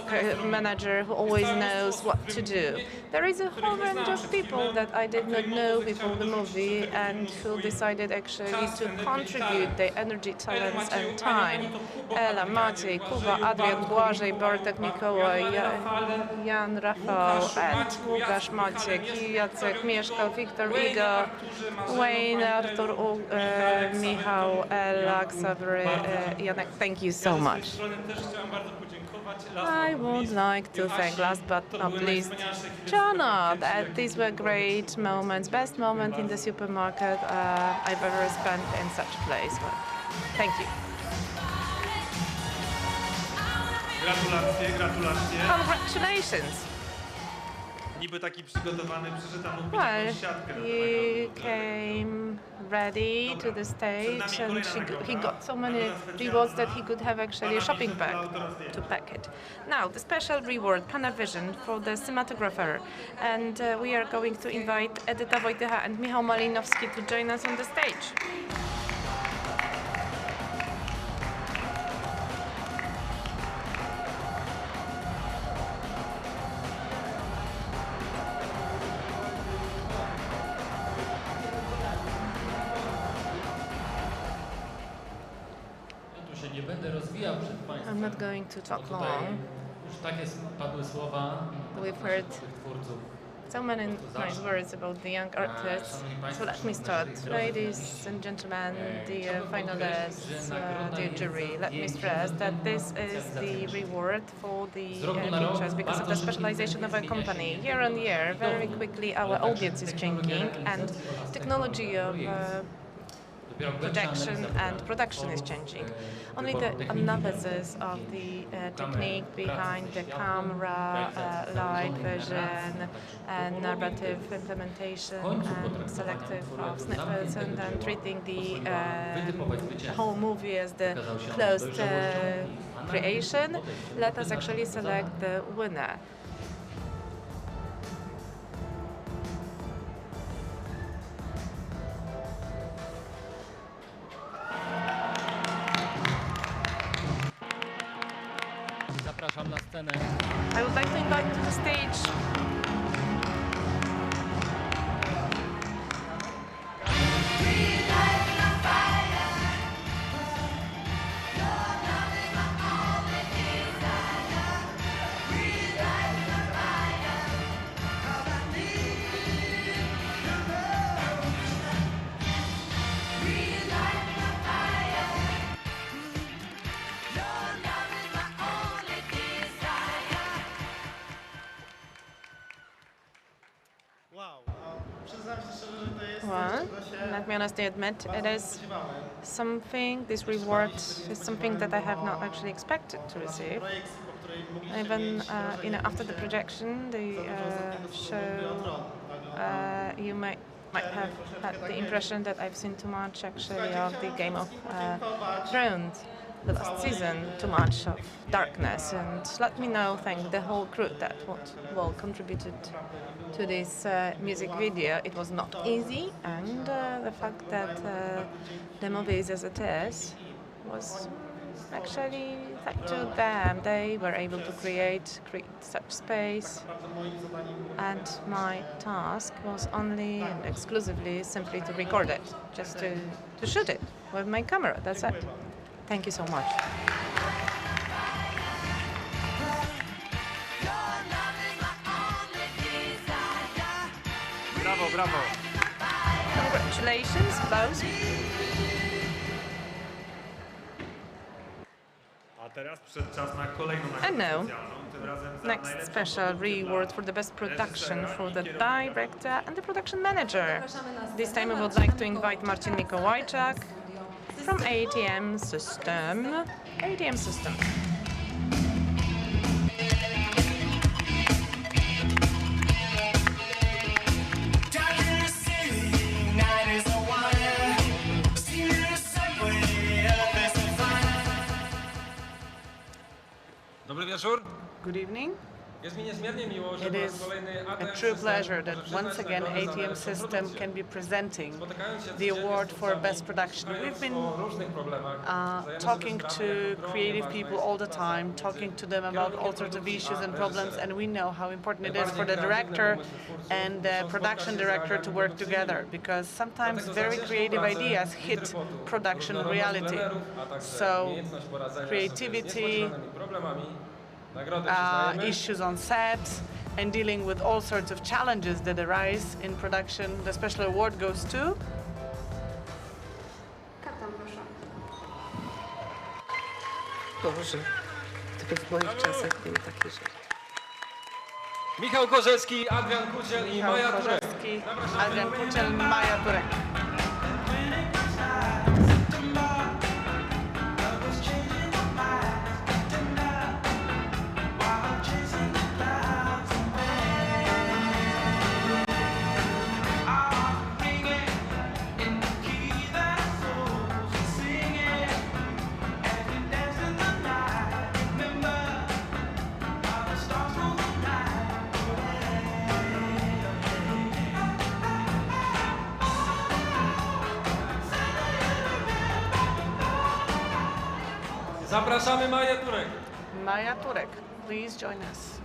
Speaker 13: manager, who always knows what to do. There is a whole range of people that I did not know before the movie and who decided actually to contribute their energy, talents and time. Ela, Maciej, Kuba, Adrian, Błażej, Bartek, Mikołaj, Jan, Rafał, and Łukasz, Maciek, Jacek, Mieszko, Wiktor, Igor, Wayne, Artur, Michał, Ela, Xavery, Janek, thank you so much. I would like to thank, last but not least, Joanna. These were great moments, best moment in the supermarket I've ever spent in such a place. Well, thank you.
Speaker 3: Gratulacje, gratulacje.
Speaker 13: Congratulations.
Speaker 3: Niby taki przygotowany, przyszedł tam odbić
Speaker 13: Well,
Speaker 3: jakąś siatkę.
Speaker 13: he came ready to the stage and he got so many rewards that he could have actually a shopping bag to pack it. Now, the special reward, Panavision, for the cinematographer. And we are going to invite Edyta Wojtycha and Michał Malinowski to join us on the stage. I'm not going to talk long. We've heard so many nice words about the young artists. So let me start. Ladies and gentlemen, dear finalists, dear jury, let me stress that this is the reward for the pictures because of the specialization of our company. Year on year, very quickly our audience is changing, and technology of projection and production is changing. Only the analysis of the technique behind the camera, light vision, and narrative implementation, and selective of snippets, and then treating the whole movie as the closed creation, let us actually select the winner.
Speaker 11: Zapraszam na scenę.
Speaker 13: I would like to invite to the stage Well, let me honestly admit, it is something, this reward is something that I have not actually expected to receive. Even, after the projection, the show, you might have had the impression that I've seen too much, actually, of the Game of Thrones, the last season, too much of darkness. And let me now thank the whole crew that contributed to this music video. It was not easy, and the fact that the movie is as it is was actually thanks to them. They were able to create such space, and my task was only and exclusively simply to record it, just to shoot it with my camera. That's it. Thank you so much.
Speaker 3: Brawo, brawo.
Speaker 13: Congratulations, both.
Speaker 3: A teraz przyszedł czas na kolejną
Speaker 13: And
Speaker 3: nagrodę
Speaker 13: now,
Speaker 3: specjalną. Tym razem za
Speaker 13: next
Speaker 3: najlepszą
Speaker 13: special
Speaker 3: produkcję
Speaker 13: reward
Speaker 3: dla
Speaker 13: for the best production
Speaker 3: reżysera
Speaker 13: for
Speaker 3: i
Speaker 13: the
Speaker 3: kierownika.
Speaker 13: director and the production manager. This time I would like to invite Marcin Mikołajczak from ATM System. ATM System.
Speaker 5: Dobry wieczór.
Speaker 15: Good evening.
Speaker 5: Jest mi niezmiernie miło, że
Speaker 15: It
Speaker 5: po raz
Speaker 15: is
Speaker 5: kolejny
Speaker 15: a
Speaker 5: ATM
Speaker 15: true
Speaker 5: System
Speaker 15: pleasure
Speaker 5: może
Speaker 15: that
Speaker 5: przyznać
Speaker 15: once again
Speaker 5: nagrodę za
Speaker 15: ATM
Speaker 5: najlepszą
Speaker 15: System
Speaker 5: produkcję.
Speaker 15: can be presenting
Speaker 5: Spotykając się
Speaker 15: the
Speaker 5: codziennie z
Speaker 15: award for
Speaker 5: twórcami,
Speaker 15: best production. We've
Speaker 5: słuchając
Speaker 15: been
Speaker 5: o różnych problemach, zdajemy sobie
Speaker 15: talking
Speaker 5: sprawę,
Speaker 15: to
Speaker 5: jak ogromnie
Speaker 15: creative
Speaker 5: ważna
Speaker 15: people
Speaker 5: jest
Speaker 15: all the
Speaker 5: współpraca
Speaker 15: time,
Speaker 5: między
Speaker 15: talking to them about
Speaker 5: kierownikiem
Speaker 15: all sorts of
Speaker 5: produkcji
Speaker 15: issues
Speaker 5: a
Speaker 15: and problems,
Speaker 5: reżyserem.
Speaker 15: and we know how important it is
Speaker 5: Najbardziej
Speaker 15: for the
Speaker 5: kreatywne
Speaker 15: director
Speaker 5: pomysły twórców
Speaker 15: and the
Speaker 5: muszą spotkać
Speaker 15: production
Speaker 5: się z
Speaker 15: director to
Speaker 5: realiami
Speaker 15: work
Speaker 5: produkcyjnymi.
Speaker 15: together, because sometimes
Speaker 5: Dlatego
Speaker 15: very
Speaker 5: za ciężką
Speaker 15: creative
Speaker 5: pracę
Speaker 15: ideas
Speaker 5: i
Speaker 15: hit
Speaker 5: trypotu,
Speaker 15: production
Speaker 5: różnorodność
Speaker 15: reality.
Speaker 5: plenerów, a także
Speaker 15: So
Speaker 5: umiejętność poradzenia sobie z
Speaker 15: creativity,
Speaker 5: niespodziewanymi problemami. Nagrodę przyznajemy.
Speaker 15: issues on set, and dealing with all sorts of challenges that arise in production. The special award goes to
Speaker 12: Kartą proszę.
Speaker 26: Boże, gdyby w moich czasach były takie rzeczy.
Speaker 5: Michał Korzecki, Adrian Kuciel i Maja Turek.
Speaker 15: Korzecki, Adrian Kuciel, Maja Turek.
Speaker 5: Zapraszamy Maję Turek.
Speaker 15: Maja Turek, please join us.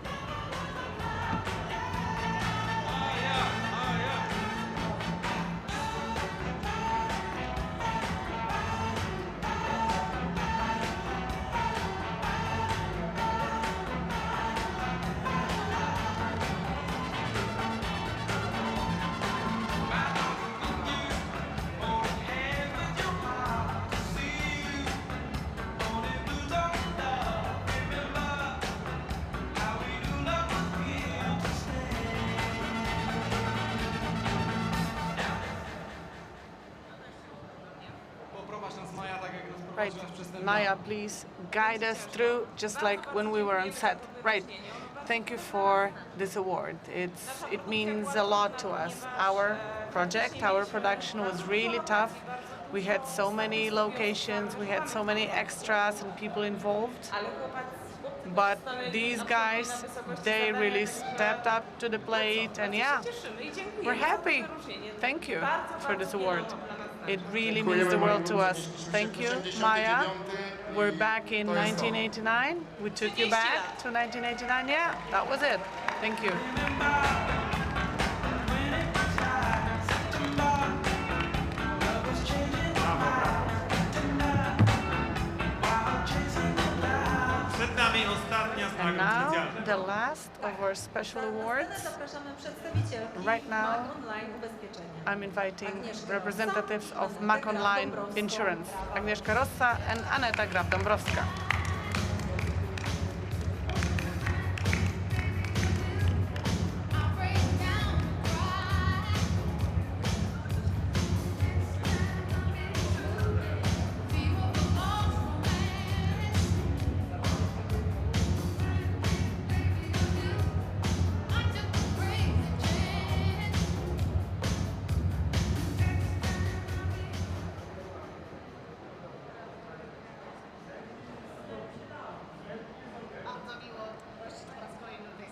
Speaker 15: Right. Maya, please guide us through, just like when we were on set. Right. Thank you for this award. It means a lot to us. Our project, our production was really tough. We had so many locations, we had so many extras and people involved. But these guys, they really stepped up to the plate, and yeah, we're happy. Thank you for this award. It really means the world to us. Thank you, Maya. We're back in 1989. We took you back to 1989. Yeah, that was it. Thank you.
Speaker 3: Przed nami ostatnia z
Speaker 15: And
Speaker 3: nagród
Speaker 15: now,
Speaker 3: specjalnych.
Speaker 15: the last of our special awards. Right now, I'm inviting representatives of Mac Online Insurance, Agnieszka Rossa and Aneta Graf-Dąbrowska.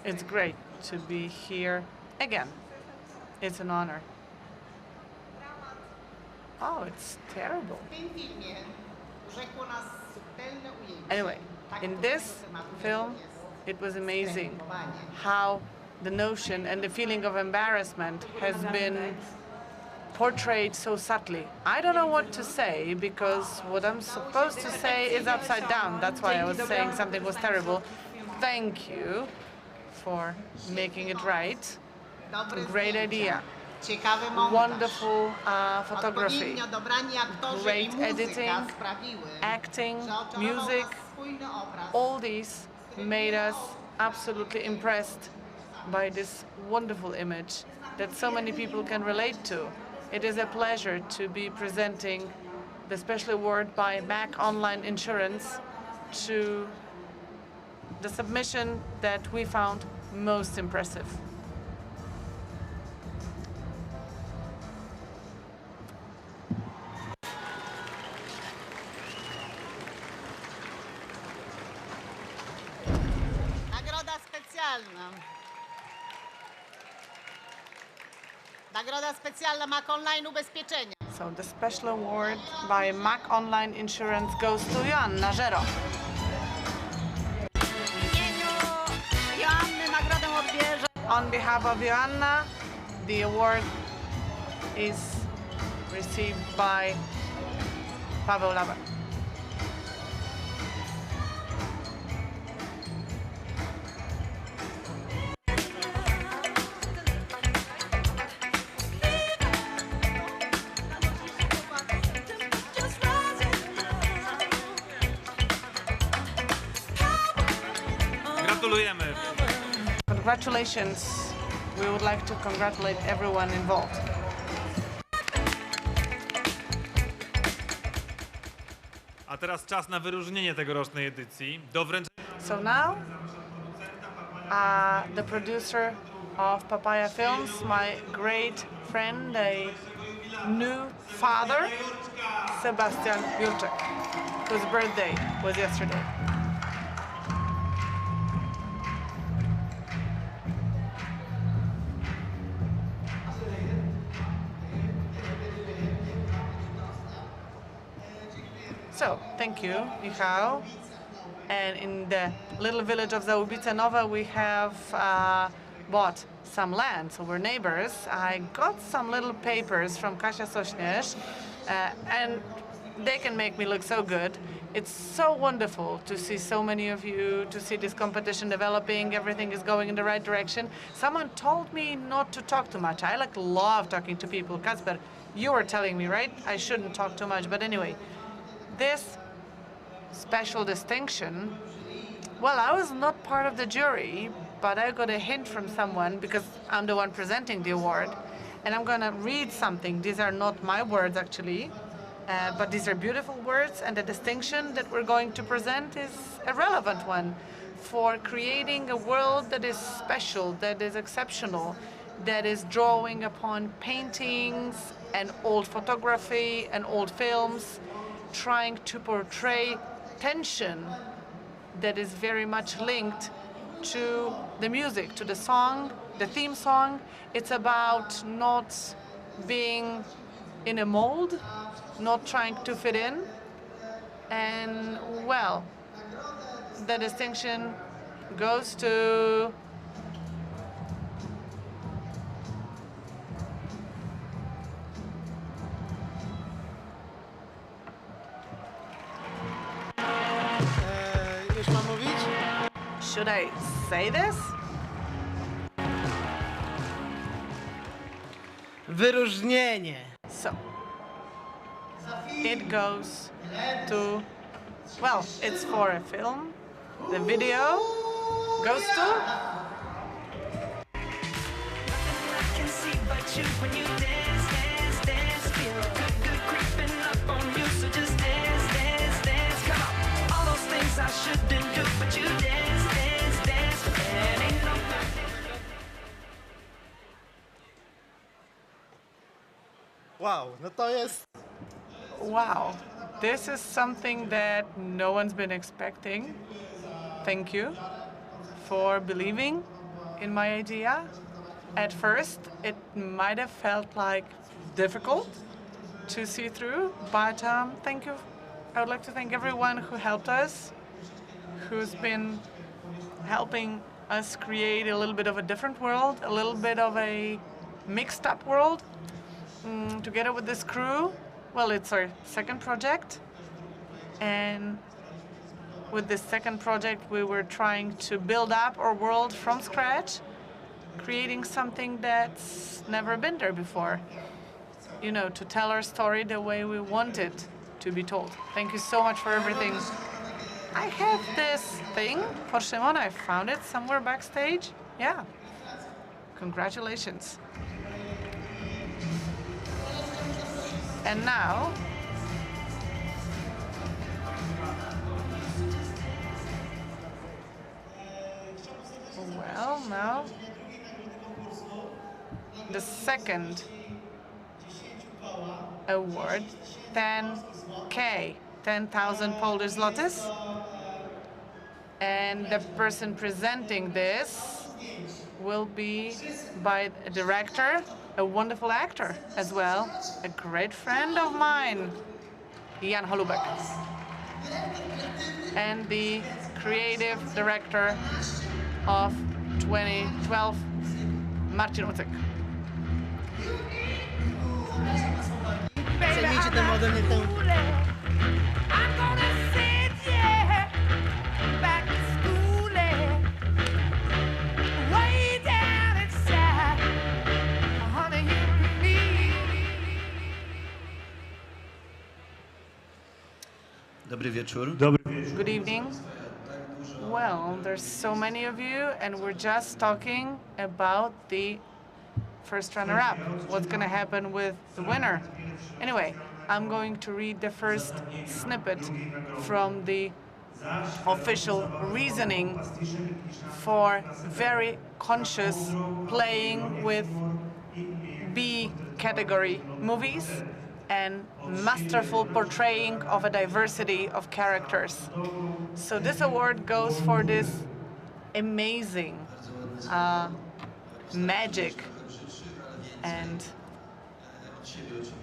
Speaker 15: It's great to be here again. It's an honor. Oh, it's terrible. Anyway, in this film, it was amazing how the notion and the feeling of embarrassment has been portrayed so subtly. I don't know what to say, because what I'm supposed to say is upside down. That's why I was saying something was terrible. Thank you for making it right. Great idea. Wonderful photography. Great editing, acting, music. All these made us absolutely impressed by this wonderful image that so many people can relate to. It is a pleasure to be presenting the special award by Mac Online Insurance to the submission that we found most impressive.
Speaker 6: Nagroda specjalna. Nagroda specjalna Mac Online Ubezpieczenia.
Speaker 15: So the special award by Mac Online Insurance goes to Joanna Żero. On behalf of Joanna, the award is received by Paweł Laber.
Speaker 3: Gratulujemy.
Speaker 15: Congratulations. We would like to congratulate everyone involved.
Speaker 3: A teraz czas na wyróżnienie tegorocznej edycji. Do wręczenia...
Speaker 15: So now, the producer of Papaya Films, my great friend, a new father, Sebastian Jurczak, whose birthday was yesterday. So, thank you, Michał. And in the little village of Załubice Nowe, we have bought some land, so we're neighbors. I got some little papers from Kasia Sośnierz, and they can make me look so good. It's so wonderful to see so many of you, to see this competition developing, everything is going in the right direction. Someone told me not to talk too much. I love talking to people. Kacper, you were telling me, right? I shouldn't talk too much, but anyway. This special distinction, well, I was not part of the jury, but I got a hint from someone because I'm the one presenting the award, and I'm gonna read something. These are not my words, actually, But these are beautiful words, and the distinction that we're going to present is a relevant one for creating a world that is special, that is exceptional, that is drawing upon paintings and old photography and old films, trying to portray tension that is very much linked to the music, to the song, the theme song. It's about not being in a mold, not trying to fit in. And, well, the distinction goes to
Speaker 16: Już mam mówić?
Speaker 15: Should I say this?
Speaker 16: Wyróżnienie.
Speaker 15: So, it goes to, well, it's for a film. The video goes to
Speaker 16: Wow, no to jest...
Speaker 15: wow, this is something that no one's been expecting. Thank you for believing in my idea. At first, it might have felt like difficult to see through, but thank you. I would like to thank everyone who helped us, who's been helping us create a little bit of a different world, a little bit of a mixed up world. Together with this crew, well, it's our second project, and with this second project we were trying to build up our world from scratch, creating something that's never been there before. You know, to tell our story the way we want it to be told. Thank you so much for everything. I have this thing for Shimon. I found it somewhere backstage. Yeah. Congratulations. And now, well, now, the second award, 10K, 10,000 Polish zlotys. And the person presenting this will be by a director, a wonderful actor as well, a great friend of mine, Jan Holubek, and the creative director of 2012, Marcin Ucek.
Speaker 16: Cenijcie tę modę, nie tę...
Speaker 4: Dobry wieczór.
Speaker 15: Good evening. Well, there's so many of you, and we're just talking about the first runner-up. What's going to happen with the winner? Anyway, I'm going to read the first snippet from the official reasoning for very conscious playing with B category movies and masterful portraying of a diversity of characters. So this award goes for this amazing magic and,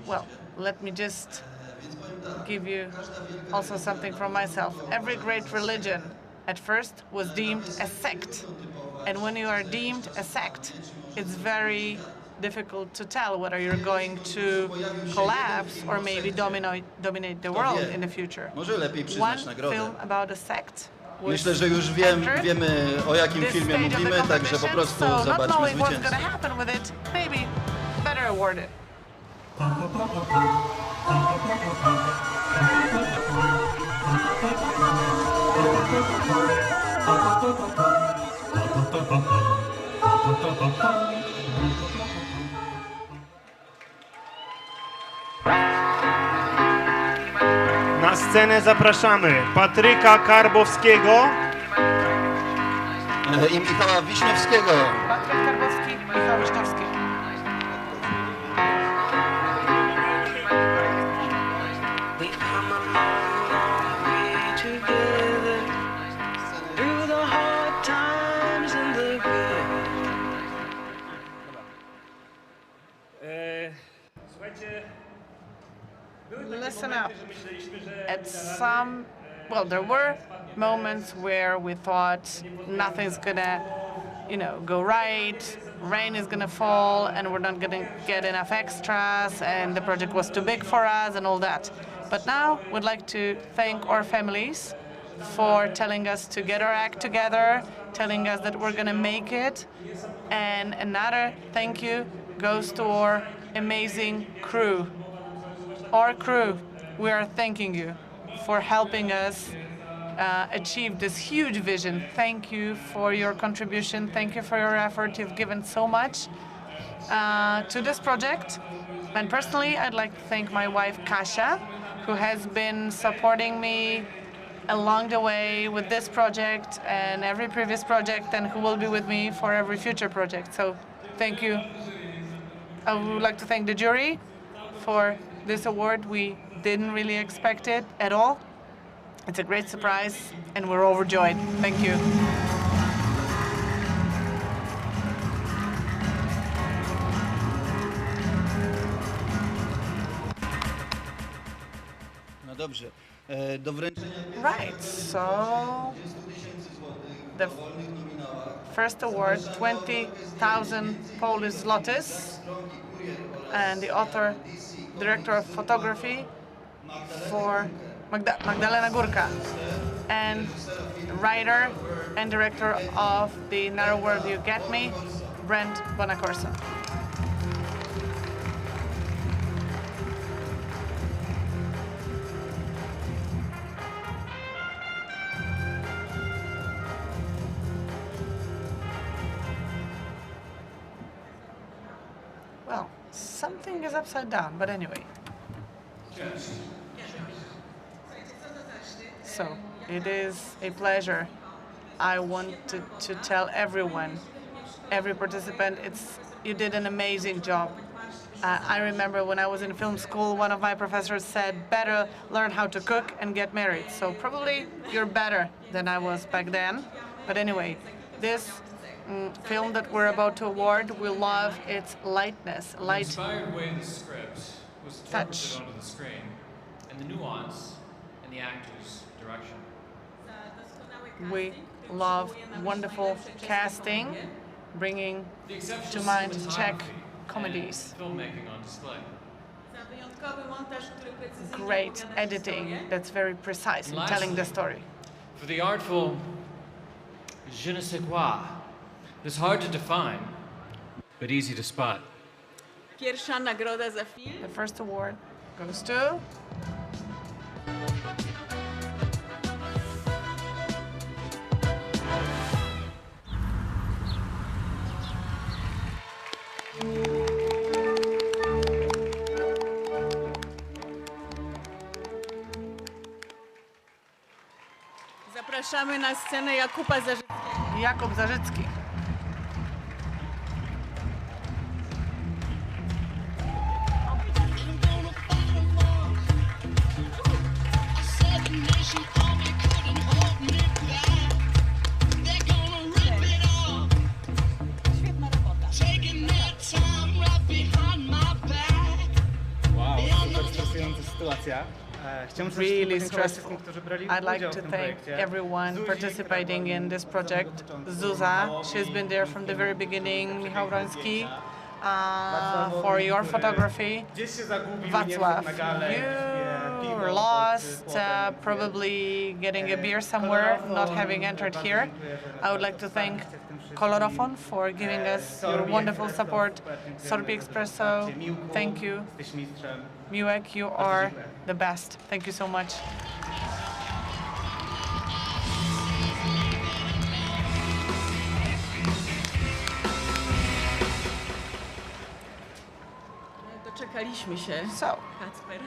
Speaker 15: well, let me just give you also something from myself. Every great religion at first was deemed a sect. And when you are deemed a sect, it's very difficult to tell whether you're going to collapse or maybe dominate the world in the future. One film about a sect.
Speaker 4: Myślę, że już wiemy, o jakim filmie mówimy, także po prostu zobaczmy zwycięzcę.
Speaker 18: Na scenę zapraszamy Patryka Karbowskiego
Speaker 4: i Michała Wiśniewskiego.
Speaker 15: Patryk Karbowski, Michał Wiśniewski.
Speaker 18: Słuchajcie,
Speaker 15: Listen up. At some, well, there were moments where we thought nothing's gonna, go right. Rain is gonna fall, and we're not gonna get enough extras, and the project was too big for us, and all that. But now we'd like to thank our families for telling us to get our act together, telling us that we're gonna make it. And another thank you goes to our amazing crew. Our crew, we are thanking you for helping us achieve this huge vision. Thank you for your contribution. Thank you for your effort. You've given so much to this project. And personally, I'd like to thank my wife, Kasia, who has been supporting me along the way with this project and every previous project, and who will be with me for every future project. So thank you. I would like to thank the jury for this award. We didn't really expect it at all. It's a great surprise, and we're overjoyed. Thank you.
Speaker 4: No dobrze. Do wręczenia
Speaker 15: Right, so the first award, 20,000 Polish zlotys, and the author, director of photography for Magdalena Górka, and writer and director of The Narrow World You Get Me, Brent Bonacorsa. Well, something is upside down, but anyway. So, it is a pleasure. I wanted to tell everyone, every participant, you did an amazing job. I remember when I was in film school, one of my professors said, better learn how to cook and get married. So probably you're better than I was back then. But anyway, this film that we're about to award, we love its lightness,
Speaker 5: The inspired way the script was
Speaker 15: touch.
Speaker 5: interpreted onto the screen, and the nuance in the actor's direction.
Speaker 15: We love wonderful casting, bringing
Speaker 5: The exceptional
Speaker 15: to mind Czech
Speaker 5: cinematography
Speaker 15: comedies.
Speaker 5: and filmmaking on display.
Speaker 15: Great editing that's very precise in
Speaker 5: And
Speaker 15: telling the
Speaker 5: lastly,
Speaker 15: story.
Speaker 5: For the artful je ne sais quoi, that's hard to define, but easy to spot.
Speaker 19: Pierwsza nagroda za film.
Speaker 15: The first award goes to
Speaker 19: Zapraszamy na scenę Jakuba Zarzyckiego.
Speaker 15: Jakub Zarzycki.
Speaker 20: Wow, super stresująca sytuacja. Chciałbym
Speaker 15: Really
Speaker 20: podziękować
Speaker 15: stressful.
Speaker 20: wszystkim, którzy brali
Speaker 15: I'd like
Speaker 20: udział w
Speaker 15: to
Speaker 20: tym
Speaker 15: thank
Speaker 20: projekcie.
Speaker 15: everyone
Speaker 20: Zuzi,
Speaker 15: participating in this project. Zuza, she's been there from the very beginning. Michał Wroński, for your photography.
Speaker 20: Gdzieś się zagubił,
Speaker 15: Václav,
Speaker 20: na galę,
Speaker 15: you were lost, probably getting a beer somewhere, not having entered here. I would like to thank Kolorofon for giving us your wonderful support. Sorbi Espresso, thank you.
Speaker 20: Jesteś mistrzem.
Speaker 15: Miłek, you are the best. Thank you so much.
Speaker 19: Spotkaliśmy się.
Speaker 15: So,
Speaker 19: Kacper.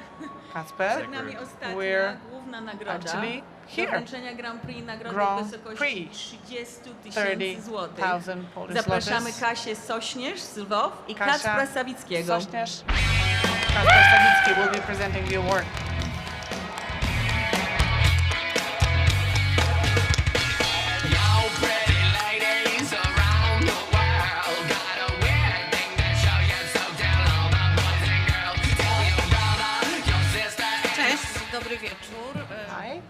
Speaker 15: Kacper,
Speaker 19: Przed nami ostatnia,
Speaker 15: we're
Speaker 19: główna nagroda.
Speaker 15: actually
Speaker 19: Do
Speaker 15: here.
Speaker 19: wręczenia Grand Prix nagrody w
Speaker 15: Grand
Speaker 19: wysokości
Speaker 15: Prix.
Speaker 19: 30
Speaker 15: 30,000
Speaker 19: 000 złotych.
Speaker 15: Polish
Speaker 19: Zapraszamy
Speaker 15: zlotys.
Speaker 19: Kasię Sośnierz z Lwow i
Speaker 15: Kasia
Speaker 19: Kacpra Sawickiego.
Speaker 15: Sośnierz, Kacper Sawicki will be presenting the award.
Speaker 1: Cześć, dobry wieczór.
Speaker 15: Hi,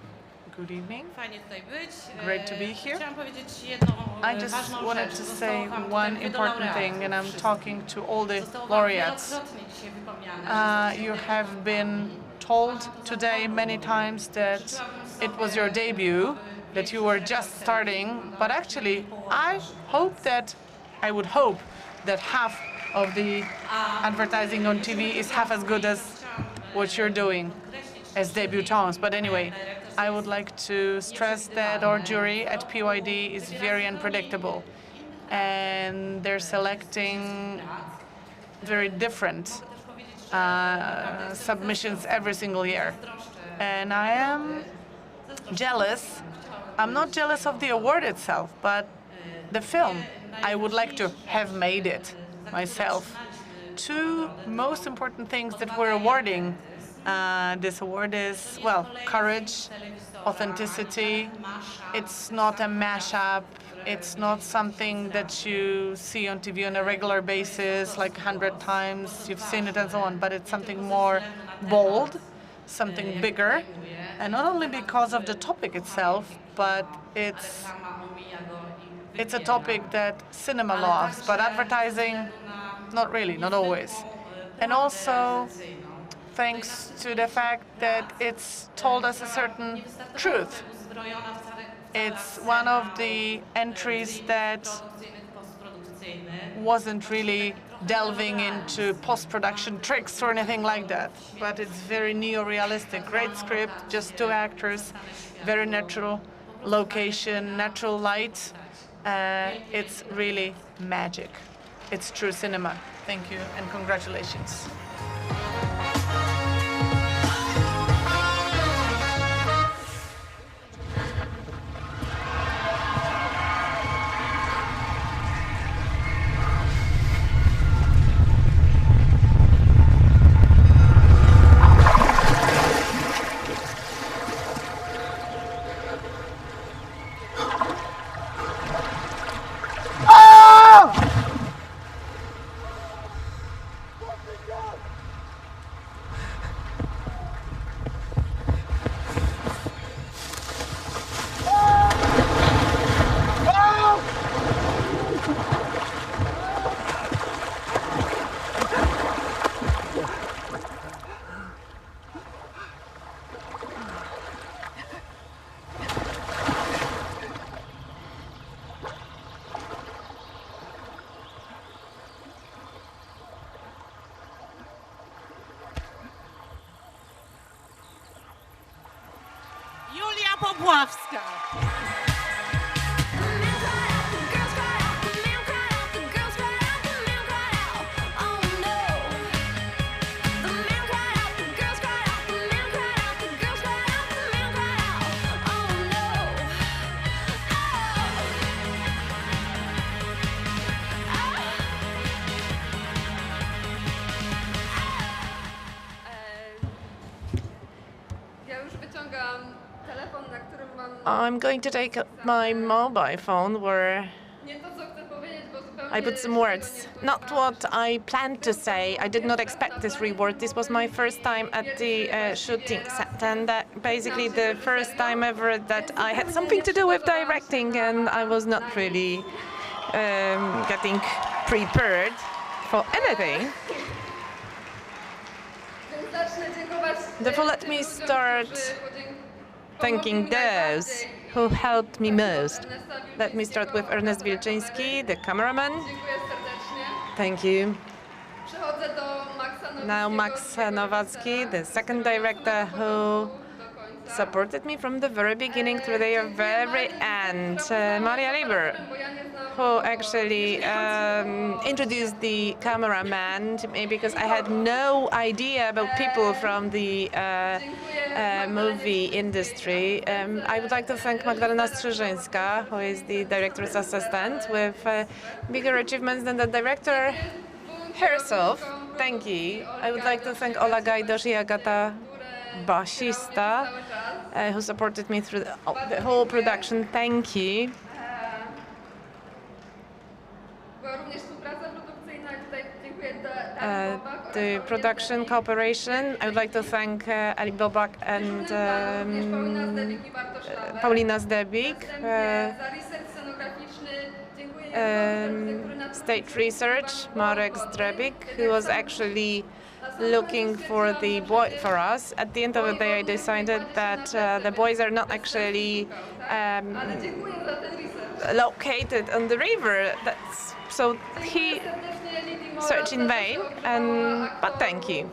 Speaker 15: good evening.
Speaker 1: Fajnie tutaj być.
Speaker 15: Great to be here.
Speaker 1: Chciałam powiedzieć jedną
Speaker 15: I just
Speaker 1: ważną
Speaker 15: wanted
Speaker 1: rzecz.
Speaker 15: to
Speaker 1: Zostało
Speaker 15: say
Speaker 1: wam
Speaker 15: one
Speaker 1: tutaj
Speaker 15: important
Speaker 1: laureatów
Speaker 15: thing, and I'm
Speaker 1: wszystkich.
Speaker 15: talking to all the
Speaker 1: Zostało wam
Speaker 15: laureates.
Speaker 1: wielokrotnie dzisiaj wypomniane, że
Speaker 15: You have been told today many times that it was your debut, that you were just starting, but actually I would hope that half of the advertising on TV is half as good as what you're doing as debutantes. But anyway, I would like to stress that our jury at PYD is very unpredictable, and they're selecting very different submissions every single year. And I am jealous. I'm not jealous of the award itself, but the film. I would like to have made it myself. Two most important things that we're awarding this award is, well, courage, authenticity. It's not a mashup. It's not something that you see on TV on a regular basis, like 100 times. You've seen it and so on, but it's something more bold, something bigger. And not only because of the topic itself, but it's a topic that cinema loves, but advertising, not really, not always. And also, thanks to the fact that it's told us a certain truth. It's one of the entries that wasn't really delving into post-production tricks or anything like that, but it's very neo-realistic. Great script, just two actors, very natural location, natural light. It's really magic. It's true cinema. Thank you and congratulations.
Speaker 19: Julia Popławska.
Speaker 9: Ja już wyciągam telefon, na którym mam...
Speaker 13: I'm going to take my mobile phone where
Speaker 9: Nie to, co chcę powiedzieć, bo zupełnie...
Speaker 13: I put some words. Not what I planned to say. I did not expect this reward. This was my first time at the shooting set, and that basically the first time ever that I had something to do with directing, and I was not really getting prepared for anything.
Speaker 9: Więc zacznę dziękować...
Speaker 13: Therefore, let me start thanking those who helped me most. Let me start with Ernest Wilczyński, the cameraman.
Speaker 9: Dziękuję serdecznie.
Speaker 13: Thank you.
Speaker 9: Przechodzę do Maxa Nowickiego.
Speaker 13: Now Max Nowacki, the second director who supported me from the very beginning to the very end. Maria Lieber, who actually introduced the cameraman to me, because I had no idea about people from the movie industry. I would like to thank Magdalena Strzeżyńska, who is the director's assistant with bigger achievements than the director herself. Thank you. I would like to thank Ola Gajdosz i Agata Basista, who supported me through the whole production. Thank you. The production cooperation, I would like to thank Ali Bobak and Paulina Zdebik. State research, Marek Zdrebik, who was actually looking for the boy for us. At the end of the day, I decided that the boys are not actually located on the river. So he searched in vain, but thank you.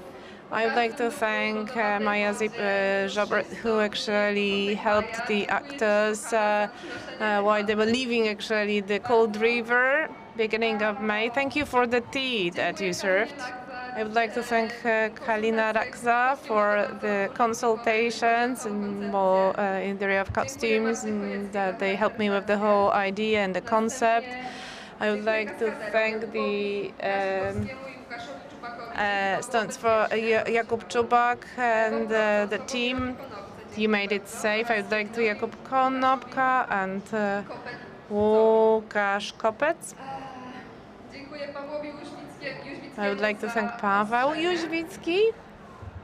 Speaker 13: I would like to thank Maja Zobert, who actually helped the actors while they were leaving actually the cold river beginning of May. Thank you for the tea that you served. I would like to thank Kalina Rakza for the consultations and more in the area of costumes, and that they helped me with the whole idea and the concept. I would like to thank the stunts for Jakub Czubak and the team. You made it safe. I would like to Jakub Konopka and Łukasz Kopec. I would like to thank Paweł Jóźwicki.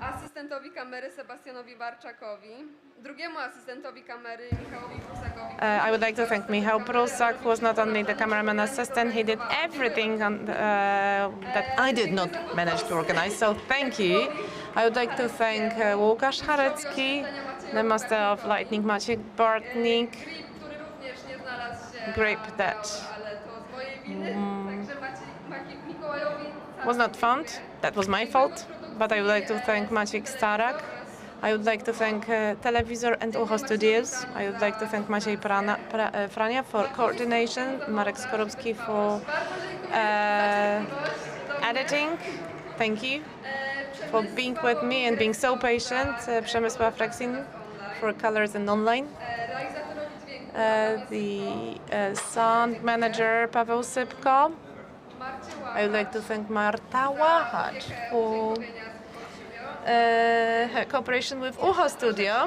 Speaker 9: Asystentowi kamery Sebastianowi Barczakowi, drugiemu asystentowi kamery Michałowi Prusakowi.
Speaker 13: I would like to thank Michał Prusak, who was not only the cameraman assistant, he did everything that I did not manage to organize, so thank you. I would like to thank Łukasz Harecki, the master of lighting Maciek Bartnik, grip that was not found, that was my fault. But I would like to thank Maciek Starak. I would like to thank Telewizor and Ucho Studios. I would like to thank Maciej Frania for coordination, Marek Skorupski for editing. Thank you for being with me and being so patient. Przemysław Reksin for colors and online. The sound manager Paweł Sypko. I would like to thank Marta Łachacz for her cooperation with Ucho Studio.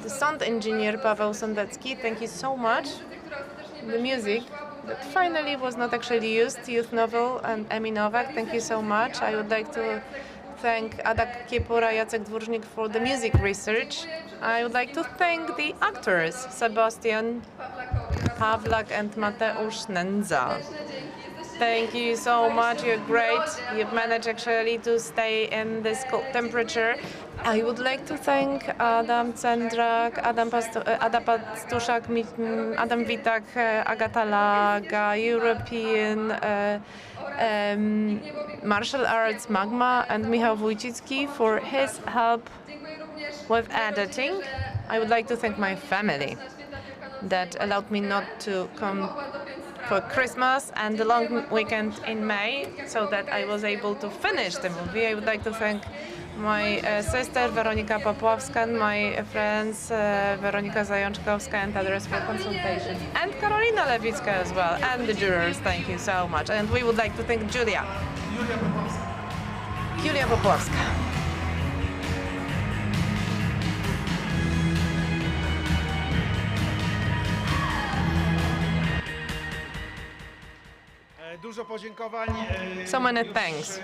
Speaker 13: The sound engineer Paweł Sondecki, thank you so much. The music that finally was not actually used, Youth Novel and Emi Nowak, thank you so much. I would like to thank Ada Kiepura, Jacek Dwórznik for the music research. I would like to thank the actors, Sebastian Pawlak and Mateusz Nędza. Thank you so much, you're great. You've managed actually to stay in this cold temperature. I would like to thank Adam Cendrak, Ada Pastuszak, Adam Witak, Agata Laga, European Martial Arts Magma, and Michał Wójcicki for his help with editing. I would like to thank my family that allowed me not to come for Christmas and the long weekend in May, so that I was able to finish the movie. I would like to thank my sister Weronika Popławska and my friends Weronika Zajączkowska and others for consultation. And Karolina Lewicka as well, and the jurors, thank you so much. And we would like to thank Julia Popławska. So many thanks.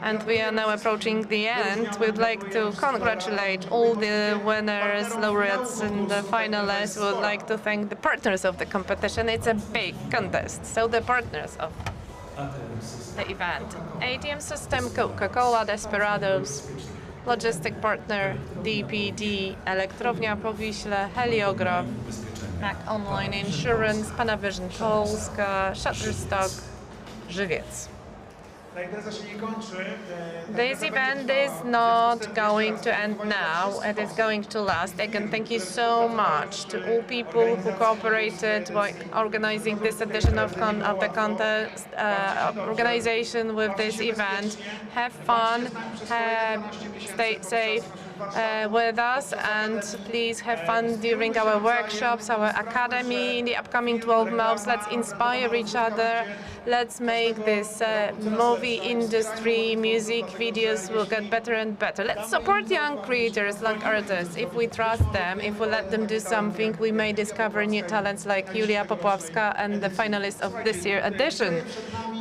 Speaker 13: And we are now approaching the end. We'd like to congratulate all the winners, laureates, and the finalists. We would like to thank the partners of the competition. It's a big contest. So the partners of the event: ATM System, Coca-Cola, Desperados, logistic partner DPD, Elektrownia Powiśle, Heliograph, Mac Online Insurance, Panavision Polska, Shutterstock, Żywiec. This event is not going to end now. It is going to last. Again, thank you so much to all people who cooperated by organizing this edition of the contest, organization with this event. Have fun, stay safe with us, and please have fun during our workshops, our academy in the upcoming 12 months. Let's inspire each other. Let's make this movie industry, music videos will get better and better. Let's support young creators, young artists. If we trust them, if we let them do something, we may discover new talents like Julia Popławska and the finalists of this year's edition.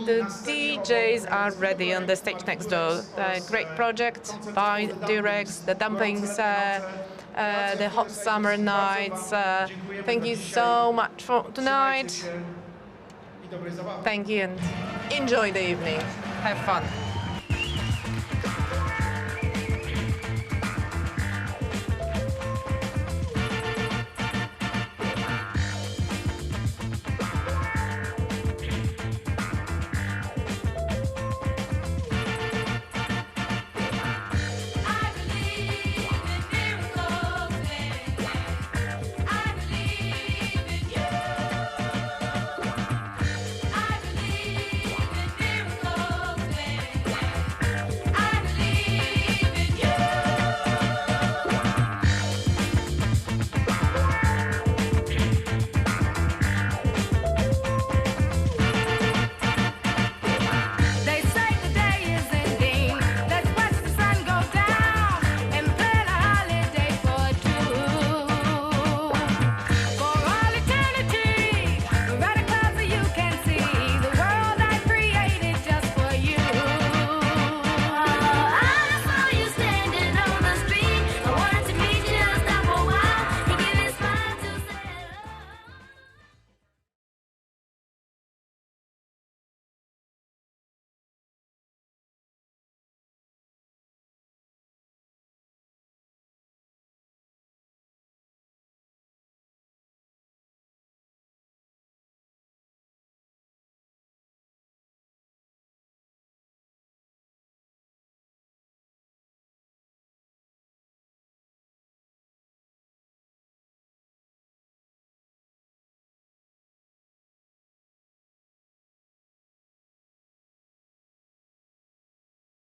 Speaker 13: The DJs are ready on the stage next door. A great project by Durex, the dumplings, the hot summer nights. Thank you so much for tonight. Thank you and enjoy the evening. Have fun.